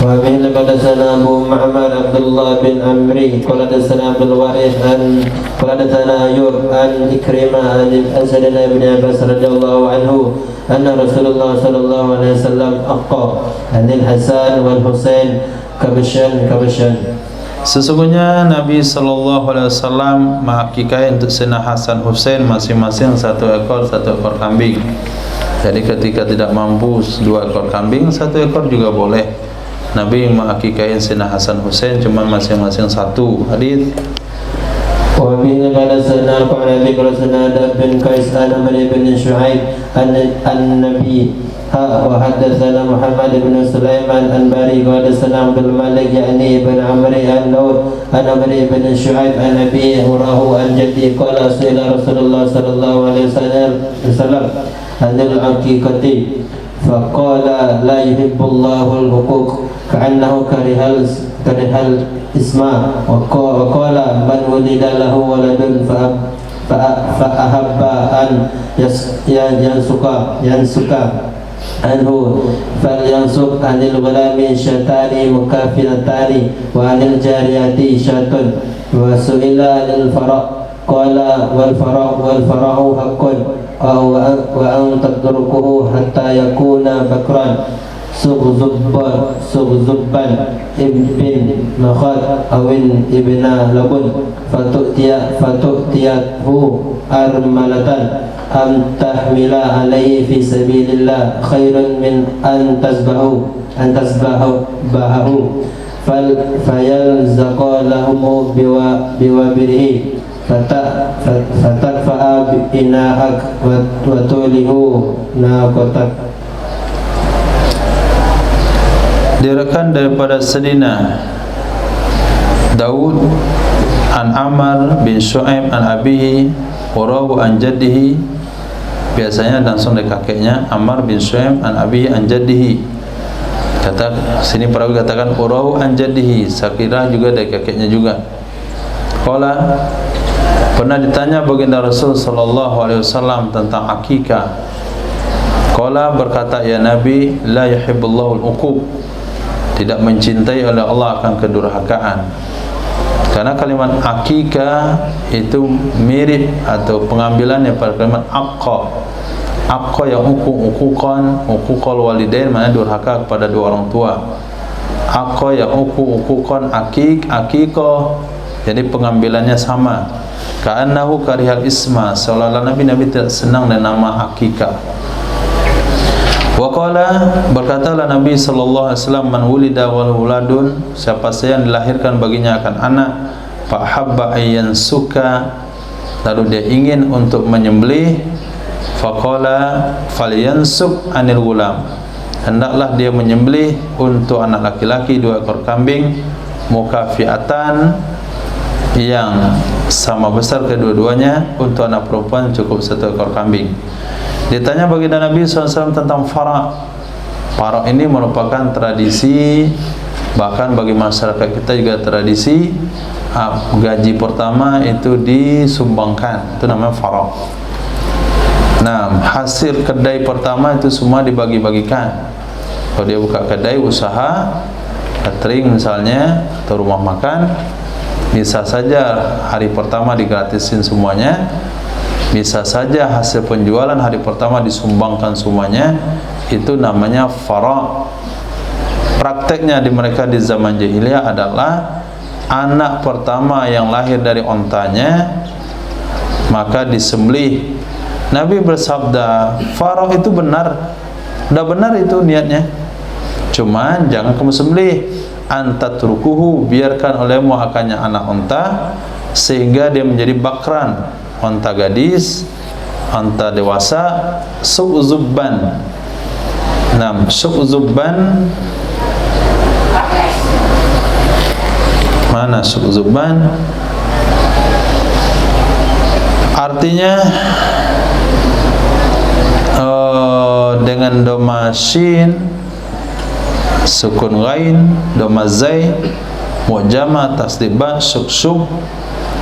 wa bihi hadatsana Abu Ma'mar Abdullah bin Amri qala hadatsana Abdul Warith an qala hadatsana Ayyub an Ikrimah an Asad bin Abbas radhiyallahu anhu anna Rasulullah sallallahu alaihi wasallam aqqa anil Hasan wal Husain kabshan. Sesungguhnya Nabi sallallahu alaihi wasallam mengakikai untuk Sayyidina Hasan Husain masing-masing satu ekor kambing. Jadi ketika tidak mampu 2 ekor kambing, 1 ekor juga boleh. Nabi mengakikai Sayyidina Hasan Husain cuma masing-masing 1. Hadis wa bihi qala sana Qanabi qala sana bin Qais an Amr bin Shu'aib an-Nabi wa hadatsana Muhammad bin Sulaiman an-Bari qala sana Abdul Malik yani ibn Amr an-Nur an Amr bin Shu'aib an-Nabi urahu an jaddi qala sila Rasulullah sallallahu alaihi wasallam anil aqiqati faqala la yuhibbullahu al-huquq ka'annahu karihal isma wa qala man wulida lahu waladun fa ahabba an yansuka anhu falyansuk anil gulami syatani mukafilatani wa anil jariyati syatun wa su'ila anil faraq qala wal farahu haqqun wa an tadrukuhu hatta yakuna bakran Sughzubban ibn Makhad awin ibna Labun fatu'tiyahu armalatan am tahmila alaihi fi sabilillah khairun min an tasbahu fayalzaqa lahum biwabirihi fatatfa'a inahak wa tulihu naqatak. Diriwayatkan daripada Sayyidina Daud an Amr bin Shu'aib an abihi urahu an jaddihi, biasanya langsung dari kakeknya. Amr bin Shu'aib an abihi an jaddihi, kata sini perawi katakan urahu an jaddihi, saya kira juga dari kakeknya juga. Qala, pernah ditanya baginda Rasul sallallahu alaihi wasallam tentang akikah. Qala, berkata, ya Nabi, la yuhibbullahu al-uquq, tidak mencintai oleh Allah akan kedurhakaan. Karena kalimat akikah itu mirip atau pengambilannya pada kalimat aqqa. Aqqa yang uquqal walidain, maknanya durhaka kepada 2 orang tua. Aqqa yang uquqan aqiqah, jadi pengambilannya sama. Ka'annahu karihal isma, seolah-olah Nabi tidak senang dengan nama akikah. Waqala, berkatalah Nabi sallallahu alaihi wasallam, man wulida wal wuladun, siapa saja yang dilahirkan baginya akan anak, fa habba ayyan suka lalu dia ingin untuk menyembelih, faqala falyansuk anil gulam, hendaklah dia menyembelih untuk anak laki-laki 2 ekor kambing mukafiatan yang sama besar kedua-duanya, untuk anak perempuan cukup 1 ekor kambing. Ditanya baginda Nabi SAW tentang farak. Farak ini merupakan tradisi, bahkan bagi masyarakat kita juga tradisi, gaji pertama itu disumbangkan, itu namanya farak. Nah, hasil kedai pertama itu semua dibagi-bagikan. Kalau dia buka kedai usaha catering misalnya, atau rumah makan, bisa saja hari pertama digratisin semuanya, bisa saja hasil penjualan hari pertama disumbangkan semuanya. Itu namanya farak. Prakteknya di mereka di zaman jahiliyah adalah anak pertama yang lahir dari ontanya maka disembelih. Nabi bersabda, farak itu benar, udah benar itu niatnya, cuman jangan kamu sembelih, antatrukuhu, biarkan olehmu akannya anak onta sehingga dia menjadi bakran, onta gadis, onta dewasa, su'zubban. Nah, su'zubban, mana su'zubban? Artinya dengan doma shin, sukun ghain, doma zai, mu'jama, tasdiba, syuk-syuk.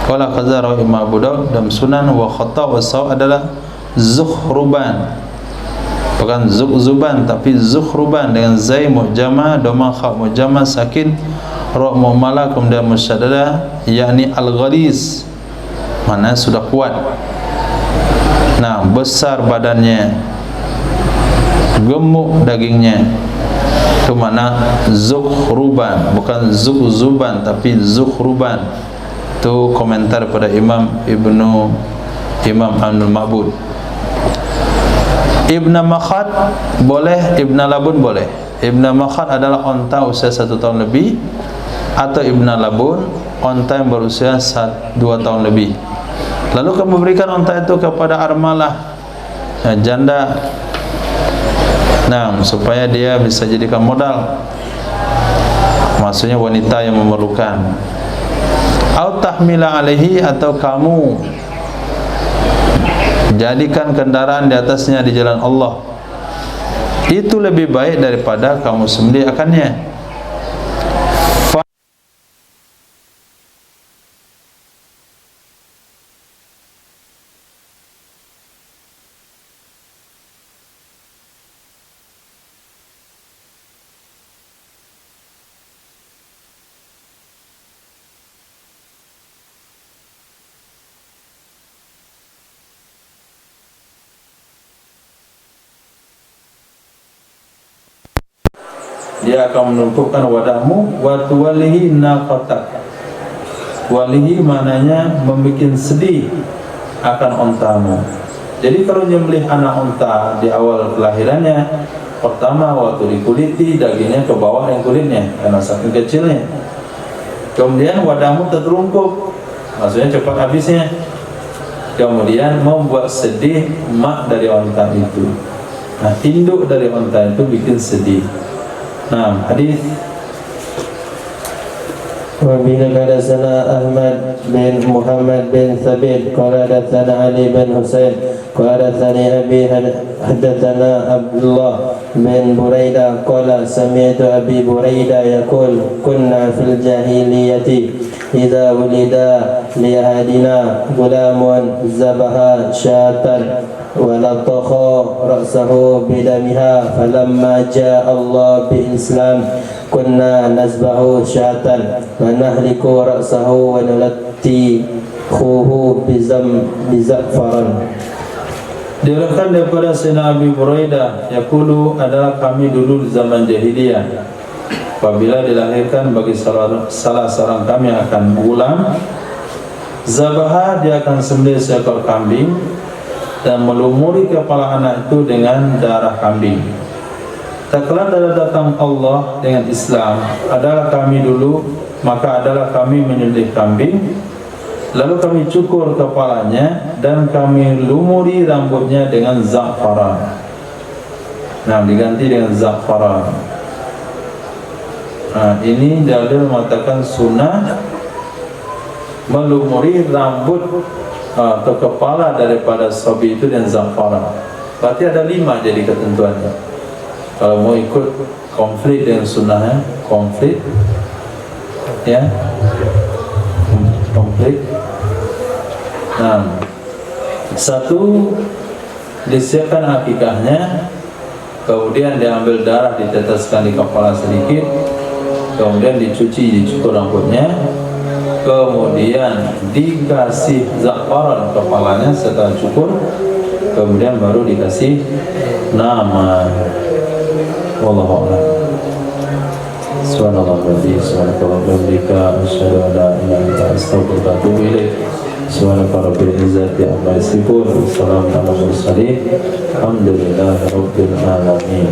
Qala qazara Imam Abu Daud dalam Sunan, wa khata wa saw adalah zukhruban, bukan zuban tapi zukhruban, dengan zai mu'jama, doma kha mu'jama, sakin, ra mu'mala, kemudian musyaddada, yakni al-ghalis, mana sudah kuat. Nah, besar badannya, gemuk dagingnya, itu mana zukhruban, bukan zuban tapi zukhruban. Itu komentar pada Imam Abdul Ma'bud. Ibn Makhad boleh, Ibn Labun boleh. Ibn Makhad adalah onta usia 1 tahun lebih, atau Ibn Labun onta yang berusia 2 tahun lebih. Lalu kamu berikan onta itu kepada armalah, janda, nah, supaya dia bisa jadikan modal, maksudnya wanita yang memerlukan. Au tahmila alaihi, atau kamu jadikan kendaraan di atasnya di jalan Allah. Itu lebih baik daripada kamu sembelih akannya. Dia akan menumpukan wadahmu, wa tuwalihi naqatak. Walihi maknanya membuat sedih akan ontamu. Jadi kalau nyembelih anak onta di awal kelahirannya, pertama waktu dikuliti, dagingnya ke bawah yang kulitnya karena saking kecilnya. Kemudian wadahmu terlungkup, maksudnya cepat habisnya. Kemudian membuat sedih mak dari onta itu. Nah, induk dari onta itu bikin sedih. Nah, hadis وبه حدثنا أحمد بن محمد بن ثابت قال حدثنا علي بن حسين قال حدثني أبي حدثنا عبد الله بن بريدة قال سمعت أبي بريدة يقول كنا في الجاهلية إذا ولد لأحدنا غلام ذبح شاة ولطخ رأسه بدمها فلما جاء الله بالإسلام كنا نذبح شاة ونهلك رأسه ونلتخه بزعفران. Diriwayatkan daripada Sayyidina Abi Buraidah, yaqulu, adalah kami dulu di zaman jahiliyah, apabila dilahirkan bagi salah seorang kami akan gulam, zabaha, dia akan sembelih seekor kambing dan melumuri kepala anak itu dengan darah kambing. Tak kala datang Allah dengan Islam, adalah kami dulu, maka adalah kami menyembelih kambing Lalu kami cukur kepalanya dan kami lumuri rambutnya dengan za'faran. Nah, diganti dengan za'faran. Nah, ini dalil mengatakan sunnah melumuri rambut atau kepala daripada sabi itu dengan za'faran. Berarti ada 5 jadi ketentuannya. Kalau mau ikut konflik dengan sunnahnya, konflik, ya, konflik. Nah, 1 disiapkan akikahnya, kemudian diambil darah, diteteskan di kepala sedikit, kemudian dicuci, dicukur rambutnya, kemudian dikasih za'faran kepalanya setelah cukur, kemudian baru dikasih nama. Wallahu a'lam. Subhanallah wa bihamdihi, subhanallahi wa bihamdihi, asyhadu an la ilaha illa anta, astaghfiruka wa atubu ilaik. Subhanaka rabbil izzati amma yasifun, wassalamu ala mursalin, alhamdulillahi rabbil alamin.